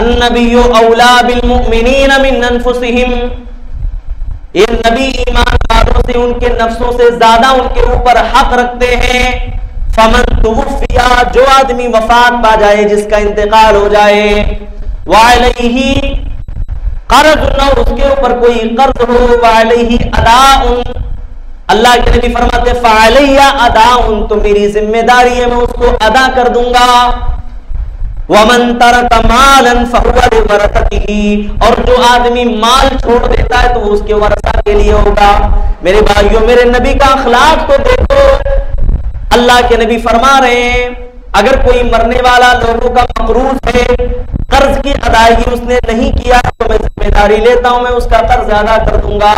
अन्नबिय्यु OLA bill मुमिनीन मिन अनफुसिहिम, ये नबी ईमान वालों से उनके नफ्सों से ज्यादा उनके ऊपर हक रखते हैं। फमन तुवफ़िया, जो आदमी वफात पा जाए, जिसका इंतकाल हो जाए, वअलैहि कर्ज, न उसके ऊपर कोई कर्ज हो, वअलैहि अदाउन, अल्लाह के नबी फरमाते फ़अलैया अदाउन, तो मेरी जिम्मेदारी है, मैं उसको अदा कर दूंगा। वमन तरक मालन फहुवा लिवरसतिही, और जो आदमी माल छोड़ देता है तो वो उसके वरसा के लिए होगा। मेरे भाइयों, मेरे नबी का अखलाक तो देखो। अल्लाह के नबी फरमा रहे हैं, अगर कोई मरने वाला लोगों का मकरूज है, कर्ज की अदायगी उसने नहीं किया, तो मैं जिम्मेदारी लेता हूं, मैं उसका कर्ज अदा कर दूंगा।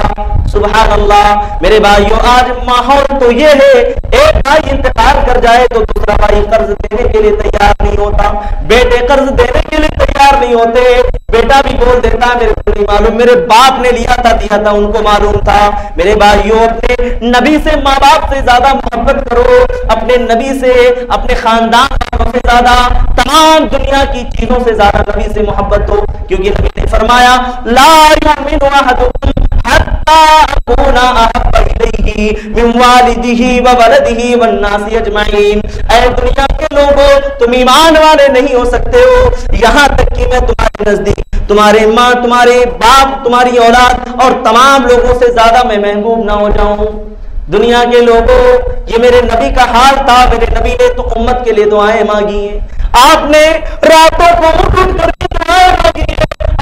सुभान अल्लाह। मेरे भाइयों, आज माहौल तो ये है, एक भाई इंतकाल कर जाए तो दूसरा भाई कर्ज देने के लिए तैयार नहीं होता, बेटे कर्ज देने के लिए तैयार नहीं होते। बेटा भी बोल देता है मेरे को नहीं मालूम, मेरे बाप ने लिया था, दिया था, उनको मालूम था। मेरे भाइयों, अपने नबी से, माँ बाप से ज्यादा मोहब्बत करो, अपने नबी से, अपने खानदान से ज्यादा, तमाम दुनिया की चीजों से ज्यादा नबी से मोहब्बत हो, क्योंकि नबी ने फरमाया ला युमिनु अहदुकुम हत्ता अकूना अहब्बा इलैहि मिन वालिदिही व वलदिही वन नासी अजमईन। ऐ दुनिया के लोगों, तुम ईमान वाले नहीं हो सकते हो यहां तक कि मैं तुम्हारे नजदीक, तुम्हारे माँ, तुम्हारे बाप, तुम्हारी औलाद और तमाम लोगों से ज्यादा मैं महबूब ना हो जाऊं। दुनिया के लोगों, ये मेरे नबी का हाल था। मेरे नबी ने तो उम्मत के लिए दुआएं मांगी हैं, आपने रातों को उठ उठ करके दुआएं मांगी है,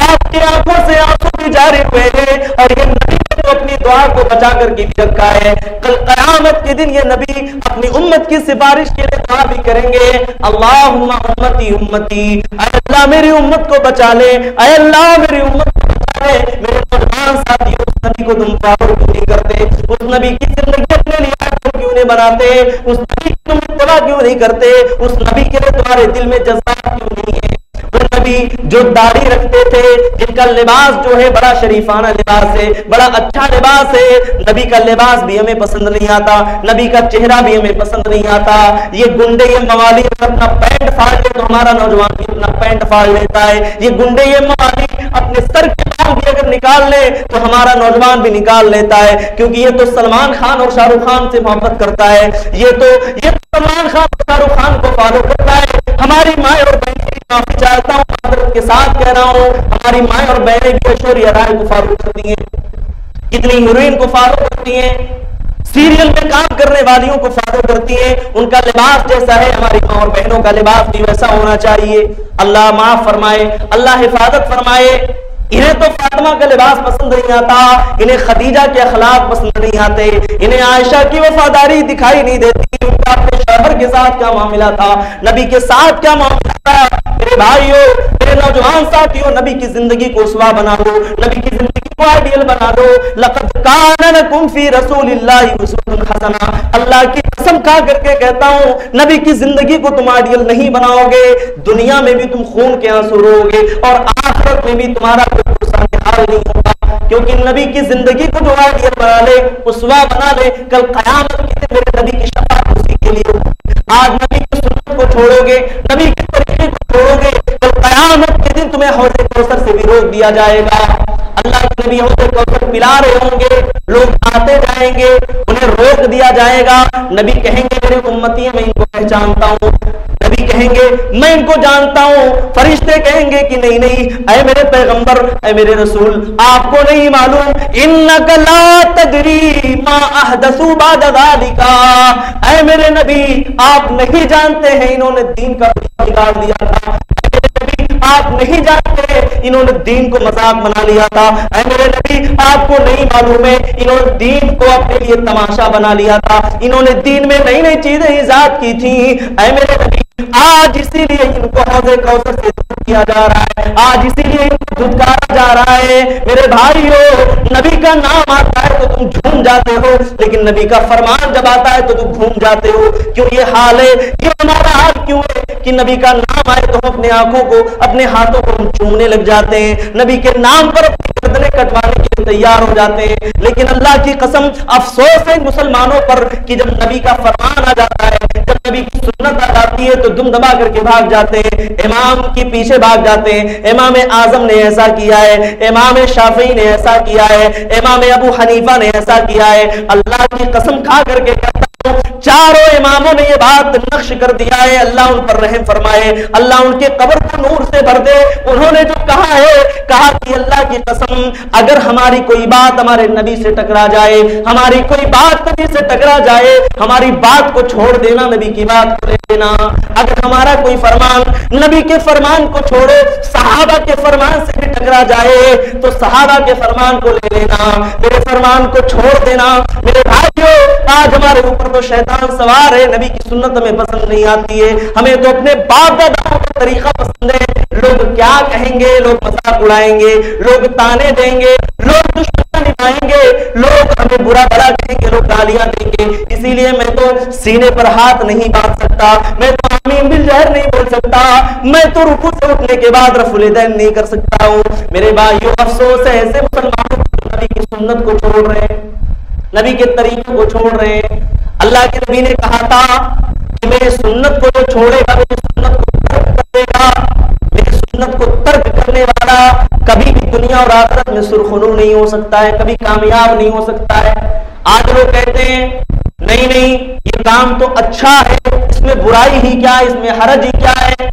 आपकी आंखों से आंसू भी जारी हुए हैं, और ये नबी ने तो अपनी दुआ को बचा करके भी रखा है। कल क़यामत के दिन ये नबी अपनी उम्मत की सिफारिश के लिए दुआ भी करेंगे, अल्लाहुम्मा उम्मती उम्मती, अल्लाह मेरी उम्मत को बचा ले, अल्लाह मेरी उम्मत को बचा ले। मेरे नौजवान साथियों, उस नबी को तुम फॉलो क्यों नहीं करते? उस नबी की जिंदगी अपने लिए क्यों नहीं बनाते? उस नबी की तुम इत्तबा क्यों नहीं करते? उस नबी के लिए तुम्हारे दिल में जज्बात क्यों नहीं है? वो नबी जो दाढ़ी रखते थे, जिनका लिबास जो है बड़ा शरीफाना लिबास है, बड़ा अच्छा लिबास है, नबी का लिबास भी हमें पसंद नहीं आता, नबी का चेहरा भी हमें पसंद नहीं आता। ये गुंडे, ये मवाली अपना पैंट फाड़ ले तो हमारा नौजवान भी अपना पैंट फाड़ लेता है। ये गुंडे, ये मवाली अपने सर के बाल भी अगर निकाल ले तो हमारा नौजवान भी निकाल लेता है, क्योंकि ये तो सलमान खान और शाहरुख खान से मोहब्बत करता है, ये तो सलमान खान और शाहरुख खान को फॉलो करता है। हमारी माँ और बहनें, माफी चाहता हूँ, मादरत के साथ कह रहा हूँ, हमारी माँ और बहनें भी ऐश्वर्या राय को फॉलो करती हैं, कितनी हीरोइन को फॉलो करती हैं, सीरियल में काम करने वालियों को फॉलो करती हैं। उनका लिबास जैसा है, हमारी माँ और बहनों का लिबास भी वैसा होना चाहिए। अल्लाह माफ फरमाए, अल्लाह हिफाजत फरमाए। इन्हें तो फातिमा का लिबास पसंद नहीं आता, इन्हें खदीजा के अखलाक पसंद नहीं आते, इन्हें आयशा की वफादारी दिखाई नहीं देती। उनका अपने शौहर के साथ क्या मामला था, नबी के साथ क्या मामला था? मेरे भाइयों, मेरे नौजवान साथियों, नबी की जिंदगी को उसवा बना लो, नबी की जिंदगी को आइडियल बना लो। लक़द कान लकुम फी रसूलिल्लाहि उस्वतुन हसना। अल्लाह की कसम खा करके कहता हूं, नबी की जिंदगी को तुम आइडियल नहीं बनाओगे, दुनिया में भी तुम खून के आंसू रोओगे और आखिरत में भी तुम्हारा कोई हाल नहीं होगा, क्योंकि नबी की जिंदगी को जो आइडियल बना ले, उसवा बना ले, कल क़यामत के दिन मेरे नबी की शफ़ाअत उसी के लिए होगी। आज नबी की सुन्नत को छोड़ोगे, नबी के तरीके को छोड़ोगे, कल क़यामत के दिन तुम्हें हौज़े कौसर से भी रोक दिया जाएगा। अल्लाह के नबी हौज़े कौसर पिला रहे होंगे, लोग आते जाएंगे, उन्हें रोक दिया जाएगा। नबी कहेंगे मेरे उम्मती हैं, मैं इनको पहचानता हूँ। नबी कहेंगे मैं इनको जानता हूँ। फरिश्ते कहेंगे कि नहीं नहीं, ऐ मेरे पैगंबर, ऐ मेरे रसूल, आपको नहीं मालूम, इन्नका ला तदरी मा अहदसु बाद ज़ालिका। ऐ मेरे नबी, आप नहीं जानते हैं इन्होंने दीन का बिगाड़ दिया था। आप नहीं जानते, इन्होंने दीन को मजाक बना लिया था। ऐ मेरे नबी, आपको नहीं मालूम है, इन्होंने दीन को अपने लिए तमाशा बना लिया था, इन्होंने दीन में नई नई चीजें इजाद की थी। ऐ मेरे नबी, आज इसीलिए इनको हौज़े कौसर से दूर किया जा रहा है, आज इसीलिए इनको धुतकारा जा रहा है। मेरे भाइयों, नबी का नाम आता है तो तुम झूम जाते हो, लेकिन नबी का फरमान जब आता है तो तुम घूम जाते हो। क्यों ये हाल है? ये हमारा हाल क्यों है कि नबी का नाम आए तो हम अपने आंखों को, अपने हाथों को हम चूमने लग जाते हैं, नबी के नाम पर अपनी गर्दनें कटवाने के लिए तैयार हो जाते हैं। लेकिन अल्लाह की कसम, अफसोस है मुसलमानों पर कि जब नबी का फरमान आ जाता है, जब नबी की सुन्नत आ जाती है तो दुम दबा करके भाग जाते हैं, इमाम के पीछे भाग जाते हैं। इमाम आजम ने ऐसा किया है, इमाम शाफी ने ऐसा किया है, इमाम अबू हनीफा ने ऐसा किया है। अल्लाह की कसम खा करके कहता हूं, चारों इमामों ने ये बात नक्श कर दिया है। अल्लाह उन पर रहम फरमाए, अल्लाह उनके कब्र को नूर से भर दे। उन्होंने जो कहा है, कहा कि अल्लाह की कसम, अगर हमारी कोई बात हमारे नबी से टकरा जाए, हमारी कोई बात नबी से टकरा जाए, हमारी बात को छोड़ देना, नबी की बात को ले लेना। अगर हमारा कोई फरमान नबी के फरमान को छोड़ो, सहाबा के फरमान से भी टकरा जाए तो सहाबा के फरमान को ले लेना, मेरे फरमान को छोड़ देना। मेरे भाइयों, आज हमारे ऊपर तो शैतान सवार है, नबी की सुन्नत हमें पसंद नहीं आती है, हमें तो अपने बाप दादाओं का तरीका पसंद है। लोग क्या कहेंगे, लोग मजाक उड़ाएंगे, लोग ताने देंगे, लोग दुश्मनी निभाएंगे, लोग हमें बुरा भला कहेंगे, लोग गालियां देंगे। इसीलिए मैं तो सीने पर हाथ नहीं बांध सकता, मैं तो आमीन बिल जहर नहीं बोल सकता, मैं तो रुकू से उठने के बाद रफुल यदैन नहीं कर सकता हूँ। मेरे भाइयों, अफसोस है ऐसे मुसलमानों को नबी की सुन्नत को छोड़ रहे हैं, नबी के तरीके को छोड़ रहे हैं। अल्लाह के नबी ने कहा था कि मेरी सुन्नत को जो छोड़ेगा, मेरी सुन्नत को तर्क कर देगा, मेरी सुन्नत को तर्क करने वाला कभी भी दुनिया और आखिरत में सुरखुरू नहीं हो सकता है, कभी कामयाब नहीं हो सकता है। आज लोग कहते हैं नहीं नहीं, ये काम तो अच्छा है, इसमें बुराई ही क्या है, इसमें हरज ही क्या है।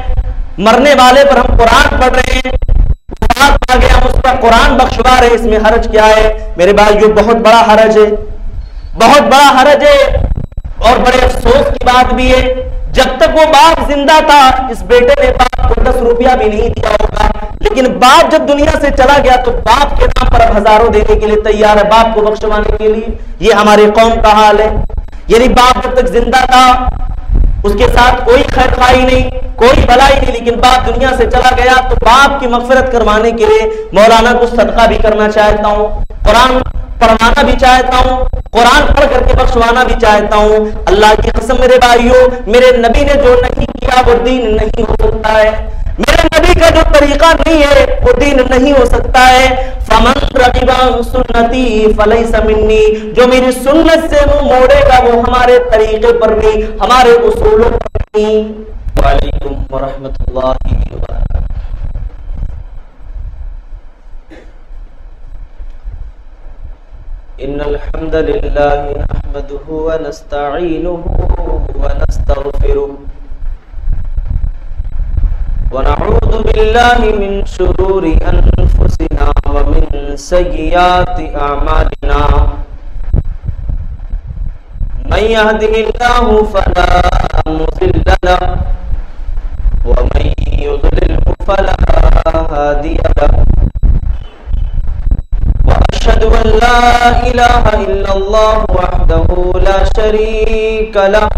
मरने वाले पर हम कुरान पढ़ रहे हैं, आ गया हम उसका कुरान बख्शवा रहे, इसमें हरज क्या है। मेरे भाइयों, बहुत बड़ा हरज है, बहुत बड़ा हरज है। और बड़े अफसोस की बात भी है, जब तक वो बाप जिंदा था, इस बेटे ने बाप को 10 रुपया भी नहीं दिया होगा, लेकिन बाप जब दुनिया से चला गया तो बाप के नाम पर अब हजारों देने के लिए तैयार है, बाप को बख्शवाने के लिए। ये हमारे कौम का हाल है। यानी बाप जब तक जिंदा था उसके साथ कोई खैर खाई नहीं, कोई भलाई नहीं, लेकिन बाप दुनिया से चला गया तो बाप की मगफिरत करवाने के लिए मौलाना को सदका भी करना चाहता हूँ, कुरान पढ़वाना भी चाहता हूँ, कुरान पढ़ करके बख्शवाना भी चाहता हूँ। अल्लाह की कसम मेरे भाइयों, मेरे नबी ने जो नहीं किया वो दीन नहीं हो सकता है। मेरे नबी का जो तरीका नहीं है वो दीन नहीं हो सकता है। फमन रगिबा सुन्नती फलैसा मिन्नी, जो मेरी सुन्नत से मुंह मोड़ेगा वो हमारे तरीके पर नहीं, हमारे उसूलों पर नहीं। वालेकुम वरहमतुल्लाहि वबरकातुहू। इन्नल हम्दलिल्लाहि नहमदुहु व नस्तईनुहु व नस्तगफिरुहु व नऊज़ु बिल्लाहि मिन शुरूरि अनफुसिना व मिन सय्यिआति अमालिना। मन यहदिहिल्लाहु फला मुज़िल्ल लहु व मन युज़लिल्हु फला हादिय लहु। अशहदु अन ला इलाहा इल्लल्लाह वहदहु ला शरीक लहु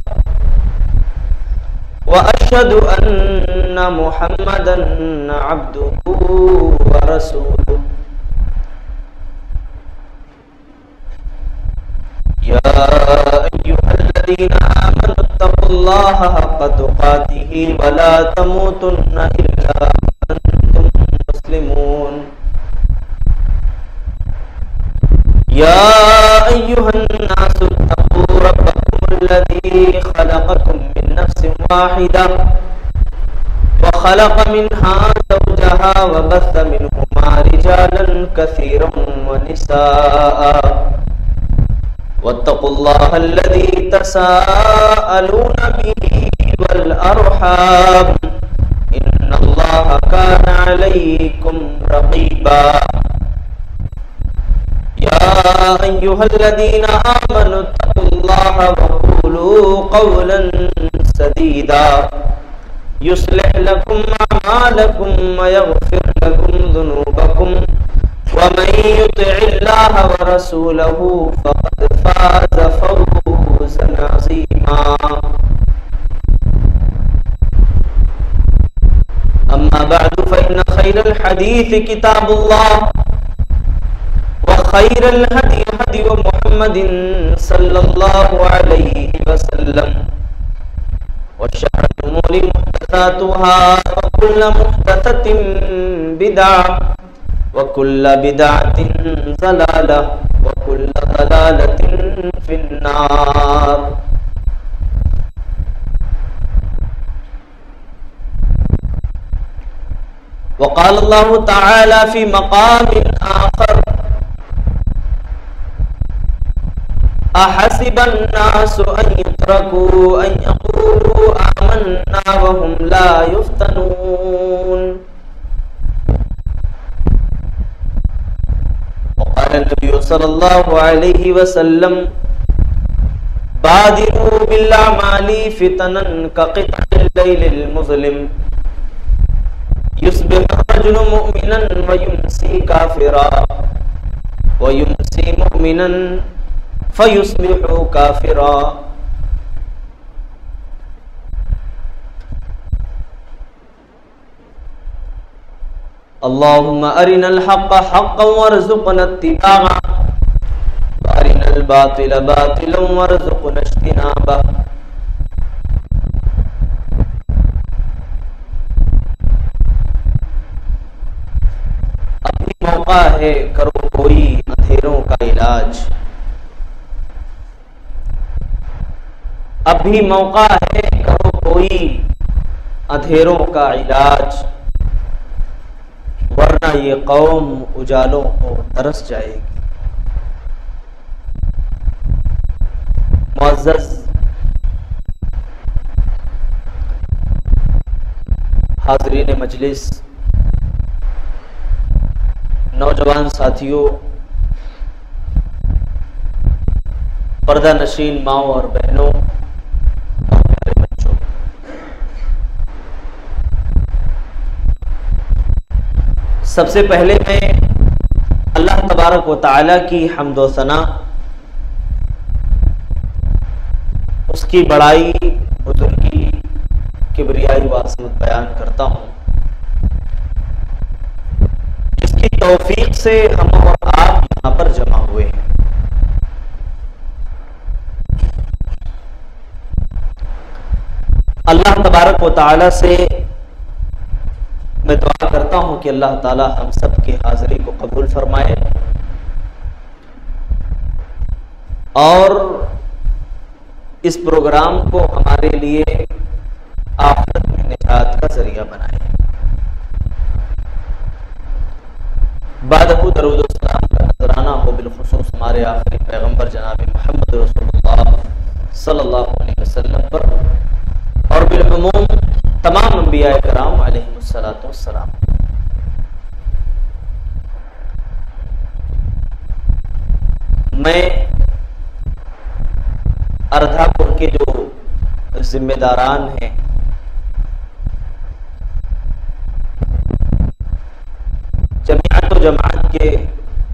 व अशहदु अन्ना मुहम्मदन अब्दुहु व रसूलुहु। या अय्युहल्लज़ीना आमनु तक़ुल्लाहा हक़्क़ तुक़ातिही व ला तमूतुन्ना इल्ला व अंतुम मुस्लिमून। या अय्युहन्नासु इत्तक़ू रब्बकुमुल्लज़ी ख़लक़कुम मिन नफ्सिन वाहिदा व ख़लक़ मिन्हा ज़ौजहा व बस्स मिन्हुमा रिजालन कसीरन व निसाअ वत्तक़ुल्लाहल्लज़ी तसाअलूना बिही वल अरहाम इन्नल्लाहा काना अलैकुम रक़ीबा। या अय्युहल्लज़ीना आमनु तक़ुल्लाहा वक़ूलू क़ौलन सदीदा युस्लिह लकुम अमालकुम व यग़फिर लकुम ज़ुनूबकुम व मन युतिइल्लाहा व रसूलहु फ़क़द फ़ाज़ फ़ौज़न अज़ीमा। अम्मा बअदु फ़इन्न ख़ैरल हदीस किताबुल्लाह खैरल हदी हदी मुहम्मदिन सल्लल्लाहु अलैहि वसल्लम व शर्रुल उमूरि मुहदसातुहा व कुल्लु मुहदसतिन बिदअह वकुल्ल बिदअतिन ज़लाला वकुल्ल ज़लालतिन फिन्नार। वक़ाल अल्लाहु तआला फ़ी मक़ामिन आख़र अहसिबन नासु अन युत्रकू अन यक़ूलू आमन्ना वहुम ला युफ्तनून। वक़ाल नबी सल्लल्लाहु अलैहि वसल्लम बादिरू बिल अमाली फितनन कक़ित्अल लैलिल मुज़लिम युस्बिहु रजुलु मुमिनन व युमसी काफिरा व युमसी मुमिनन फयुस्बिहु काफिरा। अल्लाहुम्मा अरिनल हक़्क़ हक़्क़न वरज़ुक़ना इत्तिबाअह व अरिनल बातिला बातिलन वरज़ुक़ना इज्तिनाबह। अभी मौका है करो कोई अंधेरों का इलाज, अभी मौका है करो कोई अंधेरों का इलाज, वरना ये कौम उजालों को तरस जाएगी। मुअज़्ज़ज़ हाज़रीन मजलिस, नौजवान साथियों, पर्दा नशीन माओ और बहनों, सबसे पहले मैं अल्लाह तबारक व तआला की हम्द व सना, उसकी बड़ाई, बुजुर्गी, किबरियाई व अज़मत बयान करता हूँ, जिसकी तौफीक से हम और आप यहाँ पर जमा हुए हैं। अल्लाह तबारक व तआला से मैं दुआ करता हूं कि अल्लाह ताला हम सब की हाजिरी को कबूल फरमाए और इस प्रोग्राम को हमारे लिए आखिरत में निजात का जरिया बनाए। बादहू दरूद व सलाम का नजराना हो बिलखुसूस हमारे आखिरी पैगंबर जनाब मोहम्मद रसूलुल्लाह सल्लल्लाहु अलैहि वसल्लम पर और बिलउमूम तमाम अंबिया कराम अलैहिमुस्सलातु वस्सलाम। मैं अर्धापुर के जो जिम्मेदारान हैं, जमीयत व जमात के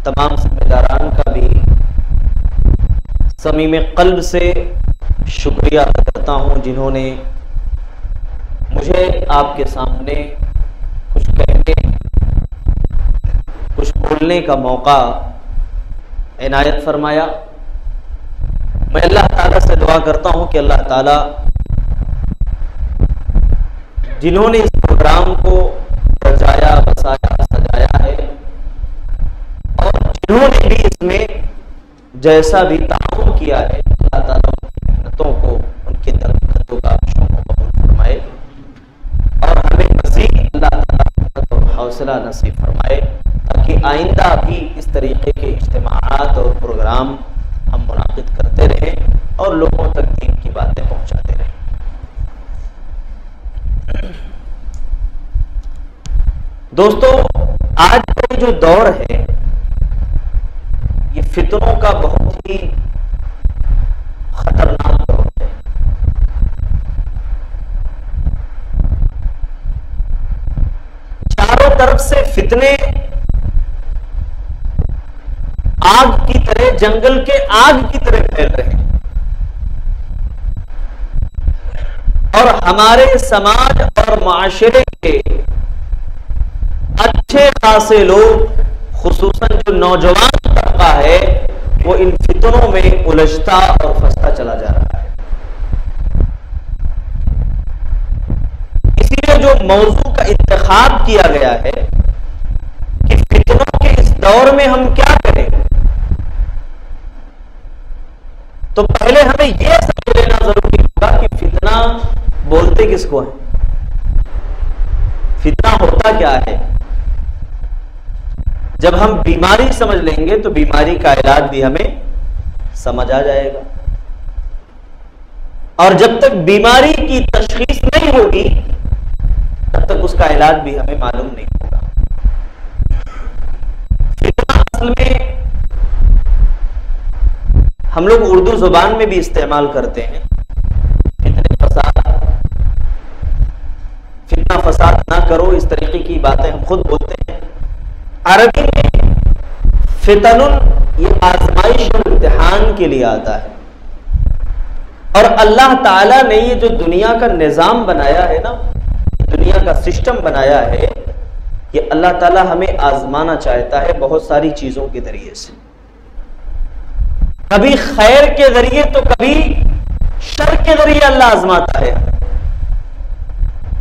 तमाम जिम्मेदारान का भी समीम क़ल्ब से शुक्रिया अदा करता हूँ, जिन्होंने मुझे आपके सामने कुछ कहने, कुछ बोलने का मौका इनायत फरमाया। मैं अल्लाह ताला से दुआ करता हूं कि अल्लाह ताला जिन्होंने इस प्रोग्राम को सजाया, बसाया, सजाया है और जिन्होंने भी इसमें जैसा भी ताउन किया है, अल्लाह ताला उनकी मेहनतों को, उनके दरख्तों का कबूल फरमाए और हमें मज़ीद अल्लाह ताला हौसला नसीब फरमाए, ताकि आइंदा भी इस तरीके के इज्तिमाआत और प्रोग्राम हम मुनाकिद करते रहें और लोगों तक दीन की बातें पहुंचाते रहें। दोस्तों, आज का जो दौर है ये फितनों का बहुत ही खतरनाक दौर है। चारों तरफ से फितने आग की तरह, जंगल के आग की तरह फैल रहे हैं और हमारे समाज और माशरे के अच्छे खासे लोग, खुसूसन जो नौजवान तबका है, वो इन फितनों में उलझता और फंसता चला जा रहा है। इसीलिए जो मौजू का इंतखाब किया गया है कि फितनों दौर में हम क्या करें? तो पहले हमें यह समझ लेना जरूरी होगा कि फितना बोलते किसको है, फितना होता क्या है। जब हम बीमारी समझ लेंगे तो बीमारी का इलाज भी हमें समझ आ जाएगा, और जब तक बीमारी की तशखीस नहीं होगी तब तक उसका इलाज भी हमें मालूम नहीं होगा। फितना असल में हम लोग उर्दू जुबान में भी इस्तेमाल करते हैं, फितना फसाद ना करो, इस तरीके की बातें हम खुद बोलते हैं। अरबी में फितनुन ये आजमाइश और इम्तिहान के लिए आता है, और अल्लाह ताला ने ये जो दुनिया का निजाम बनाया है ना, दुनिया का सिस्टम बनाया है, ये अल्लाह ताला हमें आजमाना चाहता है बहुत सारी चीजों के जरिए से, कभी खैर के जरिए तो कभी शर के जरिए अल्लाह आजमाता है।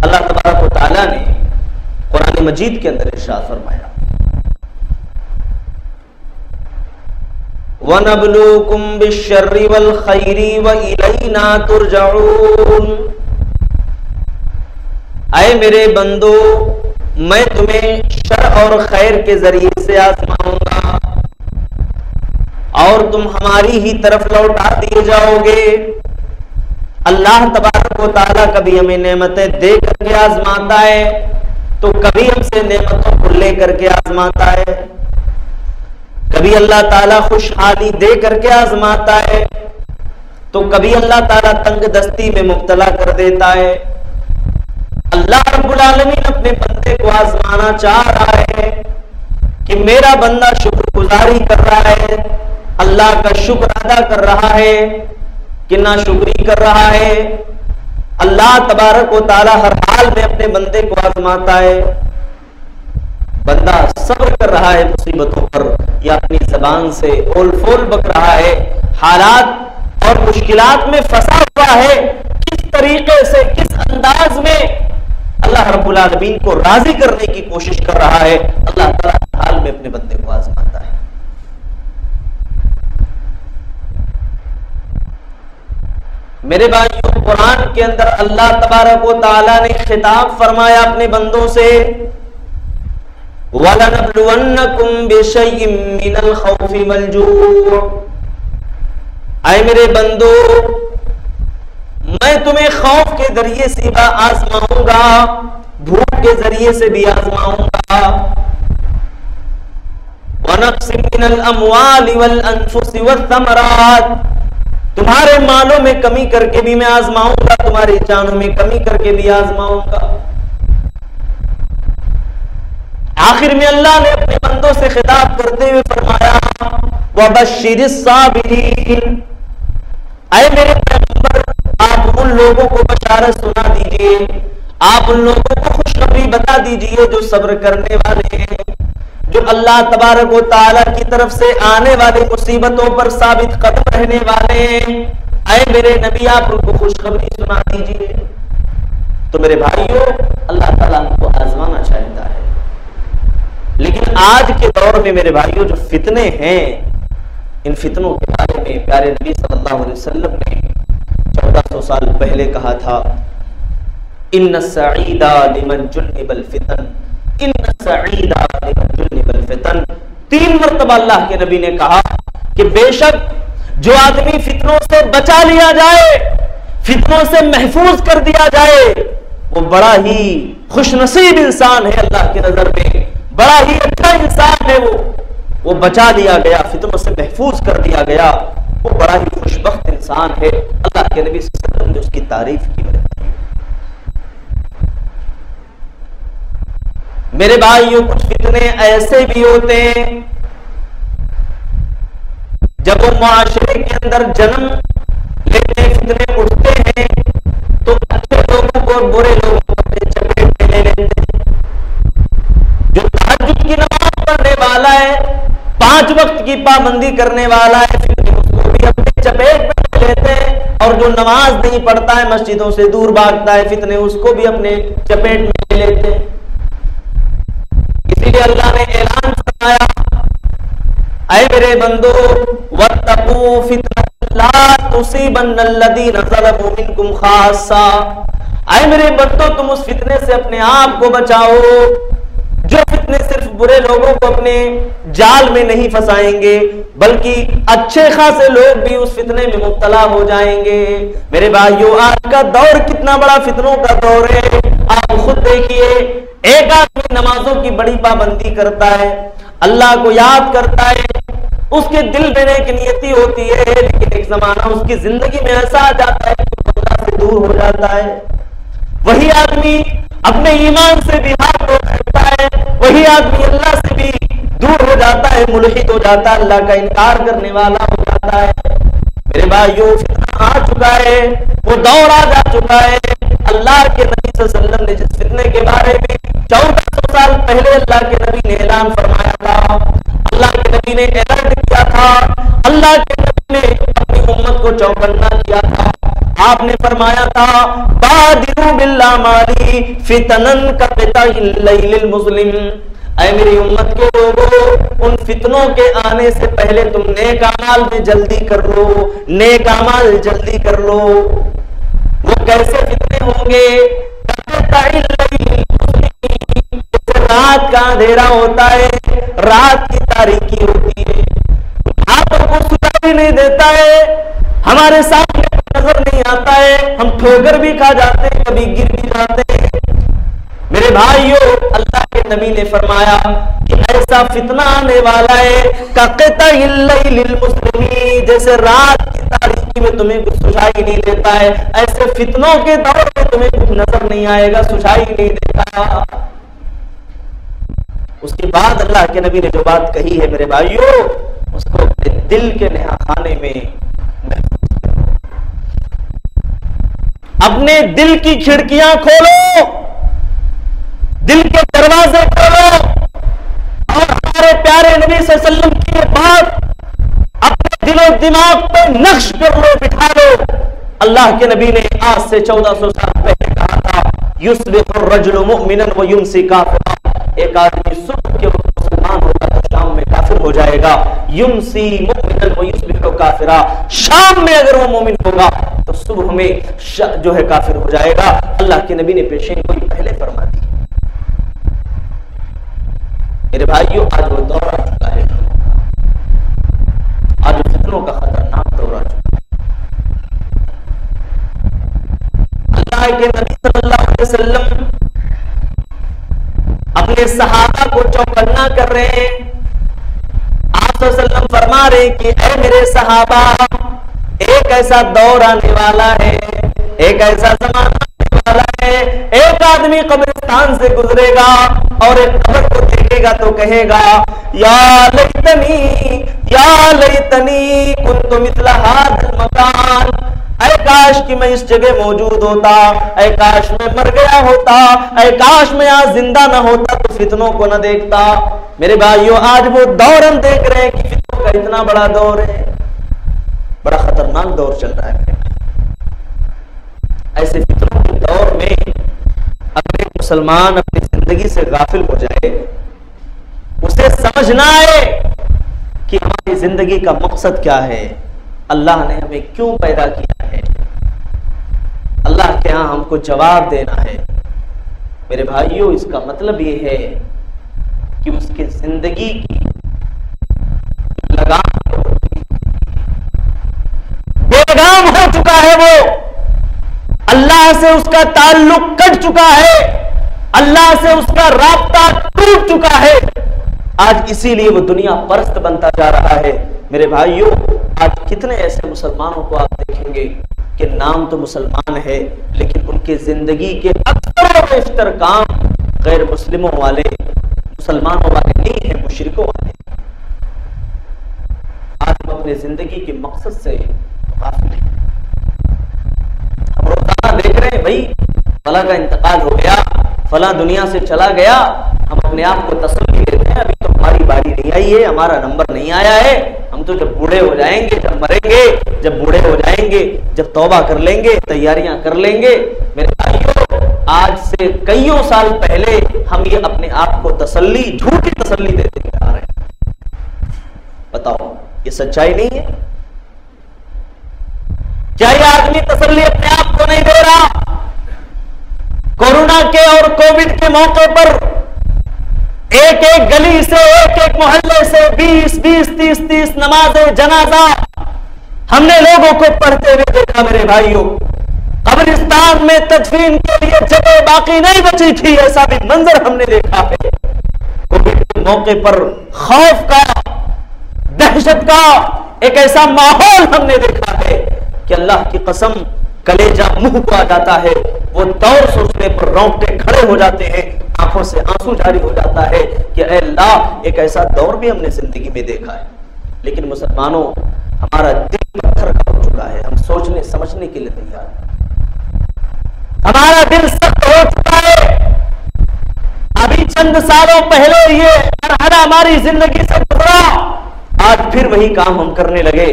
अल्लाह तबारक व तआला ने कुरान मजीद के अंदर इरशाद फरमाया, वनब्लुकुम बिश्शर्रि वल खैरि व इलैना तुरजऊन। आए मेरे बंदो, मैं तुम्हें शर और खैर के जरिए से आजमाऊंगा और तुम हमारी ही तरफ लौटा दिए जाओगे। अल्लाह तबारक व तआला कभी हमें नेमतें दे करके आजमाता है, तो कभी हमसे नेमतों को लेकर के आजमाता है, कभी अल्लाह ताला खुशहाली दे करके आजमाता है, तो कभी अल्लाह ताला तंग दस्ती में मुब्तला कर देता है। अल्लाह रब्बुल आलमीन अपने बंदे को आजमाना चाह रहा है कि मेरा बंदा शुक्रगुजारी कर रहा है, अल्लाह का शुक्र अदा कर रहा है कि ना शुक्री कर रहा है। अल्लाह तबारक व तआला हर हाल में अपने बंदे को आजमाता है। बंदा सब्र कर रहा है मुसीबतों पर या अपनी जबान से ओल फोल बक रहा है, हालात और मुश्किलात में फंसा हुआ है, किस तरीके से किस अंदाज में अल्लाह रब्बुल आलमीन को राजी करने की कोशिश कर रहा है, अल्लाह ताला हर हाल में अपने बंदे को आजमाता है। मेरे भाइयों, कुरान के अंदर अल्लाह तबारक व तआला ने खिताब फरमाया अपने बंदों से, वलनब्लुवन्नकुम बिशैइन मिनल खौफि वल जू। आए मेरे बंदो, मैं तुम्हें खौफ के जरिए से आजमाऊंगा, भूख के जरिए से भी आजमाऊंगा, वनक्सिम मिनल अमवालि वल अनफुसि वस्समरात। तुम्हारे मालों में कमी करके भी मैं आजमाऊंगा, तुम्हारी जानों में कमी करके भी आजमाऊंगा। आखिर में अल्लाह ने अपने बंदों से खिताब करते हुए फरमाया, वबश्शिरिस साबिरीन। आए मेरे पैगंबर, आप उन लोगों को बशारत सुना दीजिए, आप उन लोगों को खुशखबरी बता दीजिए जो सब्र करने वाले हैं, जो अल्लाह तबारक व तआला की तरफ से आने वाली मुसीबतों पर साबित कदम रहने वाले हैं। आए मेरे नबी, आप उनको खुशखबरी सुना दीजिए। तो मेरे भाइयों, अल्लाह ताला उनको आजमाना चाहता है, लेकिन आज के दौर में मेरे भाइयों जो फितने हैं, इन फितनों के बारे में प्यारे नबी सल्लल्लाहु अलैहि वसल्लम ने 1400 साल पहले कहा था, इन्न सईदा लिमन जुन्निबल फितन, इन्न सईदा लिमन जुन्निबल फितन। 3 मरतबा अल्लाह के नबी ने कहा कि बेशक जो आदमी फितनों से बचा लिया जाए, फितनों से महफूज कर दिया जाए, वो बड़ा ही खुशनसीब इंसान है अल्लाह की नजर में, बड़ा ही अच्छा इंसान है। वो बचा लिया गया, फितनों से महफूज कर दिया गया, वो बड़ा ही खुशबख्त इंसान है। अल्लाह के नबी सल्लल्लाहु अलैहि वसल्लम ने उसकी तारीफ की। मेरे भाइयों, कुछ फितने ऐसे भी होते हैं जब वो मुआशरे के अंदर जन्म लेते हैं, फितने उठते हैं तो अच्छे लोगों को और बुरे लोगों को अपने चपेट में ले लेते हैं। जो तहज्जुद की नमाज पढ़ने वाला है, 5 वक्त की पाबंदी करने वाला है, फितने उसको भी अपने चपेट में ले लेते हैं, और जो नमाज नहीं पढ़ता है, मस्जिदों से दूर भागता है, फितने उसको भी अपने चपेट में ले लेते हैं। इसीलिए अल्लाह ने ऐलान फरमाया, मेरे बंदो, वत्तकू फितनतन ला तुसीबन्नल्लज़ीना ज़लमू मिनकुम खास्सा, आए मेरे बंदो तुम उस फितने से अपने आप को बचाओ जो फितने सिर्फ बुरे लोगों को अपने जाल में नहीं फंसाएंगे, बल्कि अच्छे खासे लोग भी उस फितने में मुब्तला हो जाएंगे। मेरे भाइयों, आज का दौर कितना बड़ा फितनों का दौर है। आप खुद देखिए, एक आदमी नमाजों की बड़ी पाबंदी करता है, अल्लाह को याद करता है, उसके दिल में एक नियति होती है, लेकिन एक जमाना उसकी जिंदगी में ऐसा आ जाता है कि अल्लाह से दूर हो जाता है। वही आदमी अपने ईमान से भी हाथ धो सकता है, वही आदमी अल्लाह से भी दूर हो जाता है, मुल्हिद हो जाता है, अल्लाह का इनकार करने वाला हो जाता है। मेरे भाइयों, फितना आ चुका है, वो दौर आ जा चुका है। अल्लाह के नबी सल्लल्लाहु अलैहि वसल्लम ने जिस फितने के बारे में 1400 साल पहले अल्लाह के नबी ने ऐलान फरमाया था, अल्लाह के नबी ने अलर्ट किया था, अल्लाह के नबी ने अपनी उम्मत को चौकन्ना किया था। आपने फरमाया था, बादिरू बिल्लामाली फितनन कक़िताइल लैलिल मुज़लिम, ऐ मेरी उम्मत के लोगों, उन फितनों के आने से पहले तुम नेक अमाल में जल्दी कर लो, नेक अमाल जल्दी कर लो। वो कैसे फितने होंगे? कक़िताइल लैलिल मुज़लिम, रात का अंधेरा होता है, रात की तारीकी होती है, आंखों को सुझाव नहीं देता है, हमारे सामने नजर नहीं आता है, हम ठोकर भी खा जाते हैं, कभी गिर भी जाते हैं। मेरे भाइयों, अल्लाह के नबी ने फरमाया कि ऐसा फितना आने वाला है कक़िताइल लैलिल मुज़लिमी, जैसे रात की तारीकी में तुम्हें कुछ सुझाई नहीं देता है, ऐसे फितनों के दौर में तुम्हें कुछ नजर नहीं आएगा, सुझाई नहीं देता। उसके बाद अल्लाह के नबी ने जो बात कही है मेरे भाइयों, उसको अपने दिल के नेहा खाने में, अपने दिल की खिड़कियां खोलो, दिल के दरवाजे खोलो और हमारे प्यारे नबी सल्लल्लाहु अलैहि वसल्लम की बात अपने दिलो दिमाग पर नक्श कर लो, बिठा लो। अल्लाह के नबी ने आज से 1400 साल पहले कहा था, युस्बिहु रजुलु मुमिनन व युमसी काफिरा, एक आदमी सुबह के वक्त मुसलमान होगा तो शाम में काफिर हो जाएगा। युमसी मुमिनन व युस्बिहु काफिरा, शाम में अगर वो मोमिन होगा तो सुबह में जो है काफिर हो जाएगा। अल्लाह के नबी ने पेशेन को पहले फरमा दी। मेरे भाइयों, आज वो दौर आ चुका है, आज फितनों का खतरनाक दौर आ चुका है। अल्लाह के नबी सल्लल्लाहु अलैहि वसल्लम अपने सहाबा को चौकन्ना कर रहे हैं। आप सल्लल्लाहु अलैहि वसल्लम फरमा रहे कि ऐ मेरे सहाबा, एक ऐसा दौर आने वाला है, एक ऐसा जमाना आने वाला है, एक आदमी कब्रिस्तान से गुजरेगा और एक कब्र को देखेगा तो कहेगा, या लैतनी कुन्तु मिस्ल हाज़िल मकान, ऐ काश कि मैं इस जगह मौजूद होता, ऐ काश मैं मर गया होता, ऐ काश मैं आज जिंदा ना होता तो फितनों को न देखता। मेरे भाइयों, आज वो दौर हम देख रहे हैं कि फितनों का इतना बड़ा दौर है, बड़ा खतरनाक दौर चल रहा है। ऐसे फितनों के दौर में अगर एक मुसलमान अपनी जिंदगी से गाफिल हो जाए, उसे समझ ना आए कि हमारी जिंदगी का मकसद क्या है, अल्लाह ने हमें क्यों पैदा किया है, अल्लाह के यहां हमको जवाब देना है। मेरे भाइयों, इसका मतलब ये है कि उसकी जिंदगी की लगाम बेलगाम हो चुका है, वो अल्लाह से उसका ताल्लुक कट चुका है, अल्लाह से उसका राब्ता टूट चुका है। आज इसीलिए वो दुनिया परस्त बनता जा रहा है। मेरे भाइयों, आज कितने ऐसे मुसलमानों को आप देखेंगे कि नाम तो मुसलमान है, लेकिन उनके जिंदगी के अक्सर बेशतर काम गैर मुस्लिमों वाले, मुसलमानों वाले नहीं है, मुशरिकों वाले। आज हम अपने जिंदगी के मकसद से गाफिल हैं। हम रोजाना देख रहे हैं, भाई फला का इंतकाल हो गया, फला दुनिया से चला गया, हम अपने आप को तसल्ली देते हैं, अभी तो हमारी बारी नहीं आई है, हमारा नंबर नहीं आया है, हम तो जब बूढ़े हो जाएंगे, जब मरेंगे, जब बूढ़े हो जाएंगे, जब तौबा कर लेंगे, तैयारियां कर लेंगे। मेरे भाइयों, आज से कईयों साल पहले हम ये अपने आप को तसल्ली, झूठी तसल्ली देते आ रहे हैं। बताओ, ये सच्चाई नहीं है? क्या ये आदमी तसल्ली अपने आप को नहीं दे रहा? कोरोना के और कोविड के मौके पर एक एक गली से, एक एक मोहल्ले से 20-20, 30-30 नमाज़े जनाजा हमने लोगों को पढ़ते हुए देखा। मेरे भाइयों, कब्रिस्तान में तदफीन के लिए जगह बाकी नहीं बची थी, ऐसा भी मंजर हमने देखा है। कोविड के मौके पर खौफ का, दहशत का एक ऐसा माहौल हमने देखा है कि अल्लाह की कसम कलेजा मुंह को आ जाता है। वो दौर सोचने पर रोंगटे खड़े हो जाते हैं, आंखों से आंसू जारी हो जाता है कि ऐ अल्लाह, एक ऐसा दौर भी हमने जिंदगी में देखा है। लेकिन मुसलमानों, हमारा दिल पत्थर का हो चुका है, हम सोचने समझने के लिए तैयार हैं। हमारा दिल सख्त हो चुका है। अभी चंद सालों पहले ये मरहला हमारी जिंदगी से गुजरा, आज फिर वही काम हम करने लगे।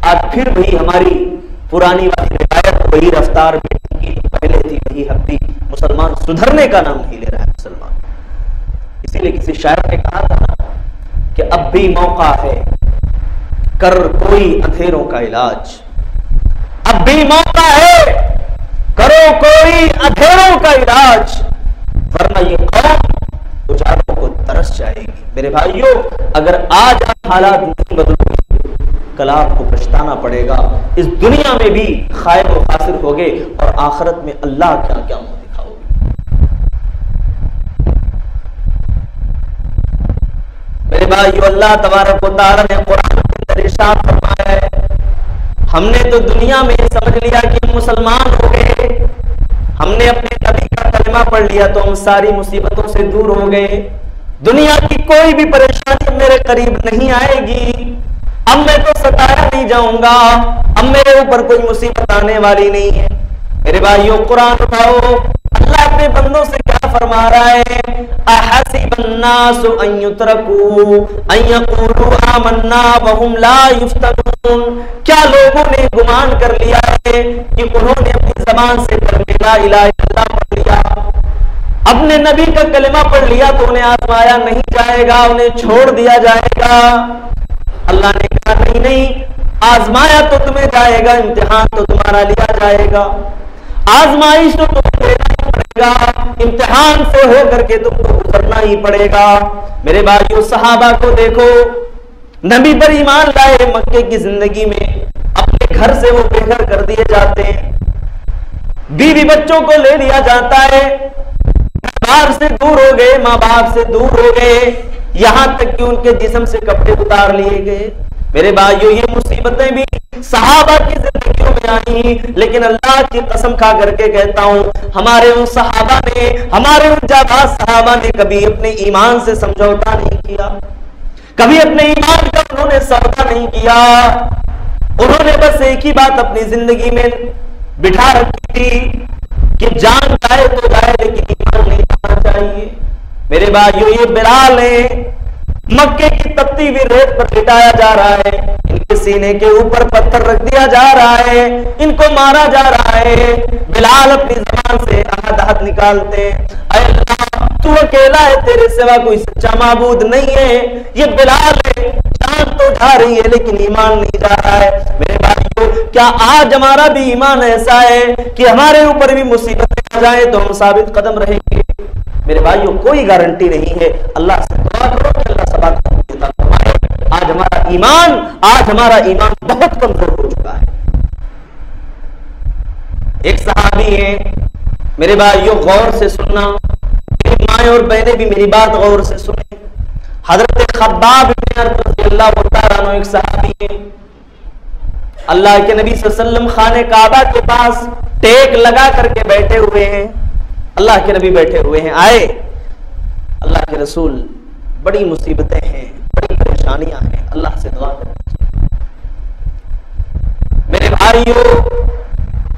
आज फिर वही हमारी पुरानी वाली रिवायत, वही रफ्तार की पहले थी वही हफ्ती। मुसलमान सुधरने का नाम नहीं ले रहा है मुसलमान। इसीलिए किसी शायर ने कहा था कि अब भी मौका है, कर कोई अंधेरों का इलाज। अब भी मौका है, करो कोई अंधेरों का इलाज, वरना ये कौम उजालों को तरस जाएगी। मेरे भाइयों, अगर आज आप हालात नहीं बदलोगे, कल आपको पछताना पड़ेगा। इस दुनिया में भी खायर व खासिर होगे और आखिरत में अल्लाह क्या क्या मुंह दिखाओगे। मेरे भाइयों, अल्लाह तबारक व तआला ने कुरान के अंदर इरशाद फरमाया है, हमने तो दुनिया में समझ लिया कि हम मुसलमान हो गए, हमने अपने नबी का कलमा पढ़ लिया तो हम सारी मुसीबतों से दूर हो गए। दुनिया की कोई भी परेशानी मेरे करीब नहीं आएगी, अब मैं तो सताया नहीं जाऊंगा, अब मेरे ऊपर कोई मुसीबत आने वाली नहीं है। मेरे भाइयों, कुरान उठाओ, अल्लाह अपने बंदों से क्या फरमा रहा है? अहसिबन्नासु अन युतरकू अन यक़ूलू आमन्ना वहुम ला युफ्तनून। क्या लोगों ने गुमान कर लिया है कि उन्होंने अपनी जबान से ला इलाहा इल्लल्लाह पढ़ लिया, अपने नबी का कलिमा पढ़ लिया तो उन्हें आजमाया नहीं जाएगा, उन्हें छोड़ दिया जाएगा? अल्लाह ने कहा नहीं नहीं, आजमाया तो तुम्हें जाएगा, इम्तिहान तो तुम्हारा लिया जाएगा, आजमाइश तो तुम्हें लेना ही पड़ेगा, इम्तिहान से होकर के तुमको गुजरना ही पड़ेगा। मेरे भाइयों, सहाबा को देखो, नबी पर ईमान लाए, मक्के की जिंदगी में अपने घर से वो बेघर कर दिए जाते हैं, बीवी बच्चों को ले लिया जाता है, बाप से दूर हो गए, माँ बाप से दूर हो गए, यहां तक कि उनके जिस्म से कपड़े उतार लिए गए। मेरे भाइयों, ये मुसीबतें भी सहाबा की जिंदगियों में आई, लेकिन अल्लाह की कसम खा करके कहता हूं, हमारे उन सहाबा ने, हमारे उन जाबाज सहाबा ने कभी अपने ईमान से समझौता नहीं किया, कभी अपने ईमान का उन्होंने सौदा नहीं किया। उन्होंने बस एक ही बात अपनी जिंदगी में बिठा रखी थी कि जान जाए तो जाए, लेकिन ईमान नहीं जाना चाहिए। मेरे भाइयों, ये बिलाल है, मक्के की तपती हुई रेत पर लिटाया जा रहा है, इनके सीने के ऊपर पत्थर रख दिया जा रहा है, इनको मारा जा रहा है। बिलाल अपनी जबान से अहद निकालते हैं, अल्लाह तू अकेला है, तेरे सिवा कोई सच्चा माबूद नहीं है। ये बिलाल है, जान तो जा रही है लेकिन ईमान नहीं जा रहा है। मेरे भाइयों, क्या आज हमारा भी ईमान ऐसा है कि हमारे ऊपर भी मुसीबतें आ जाए तो हम साबित कदम रहेंगे? मेरे भाइयों, कोई गारंटी नहीं है। अल्लाह से दुआ करो कि अल्लाह सबक देता फरमाए। आज हमारा ईमान बहुत कमजोर हो चुका है। एक सहाबी है, मेरे भाइयों गौर से सुनना, मेरी माएं और बहनें भी मेरी बात गौर से सुने। हजरत खब्बाब इब्न अरत रज़ियल्लाहु तआला अन्हु एक सहाबी है, अल्लाह के नबी सल्लल्लाहु अलैहि वसल्लम खाने काबा के पास टेक लगा करके बैठे हुए हैं। अल्लाह के नबी बैठे हुए हैं, आए अल्लाह के रसूल, बड़ी मुसीबतें हैं, बड़ी परेशानियां हैं, अल्लाह से दुआ करें। मेरे भाइयों,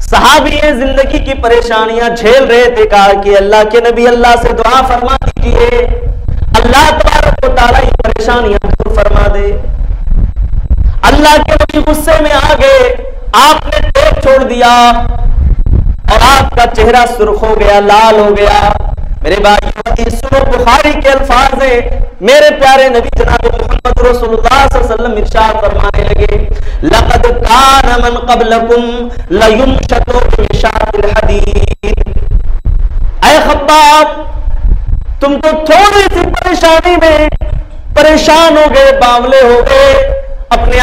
सहाबी जिंदगी की परेशानियां झेल रहे थे, कहा कि अल्लाह के नबी, अल्लाह से दुआ फरमा दीजिए, अल्लाह तबारक व तआला ये परेशानियां दूर फरमा दे। अल्लाह के नबी गुस्से में आ गए, आपने टेक छोड़ दिया और आपका चेहरा सुर्ख हो गया, लाल हो गया। मेरे भाई सुनो, बुखारी के अल्फाज है, मेरे प्यारे नबी जनाब मोहम्मद रसूलुल्लाह सल्लल्लाहु अलैहि वसल्लम इरशाद फरमाने लगे, लक़द कान मन क़ब्लकुम लयुमशतु बिमिशातिल हदीद। ऐ खब्बाब, तुम तो थोड़ी सी परेशानी में परेशान हो गए, बावले हो गए, अपने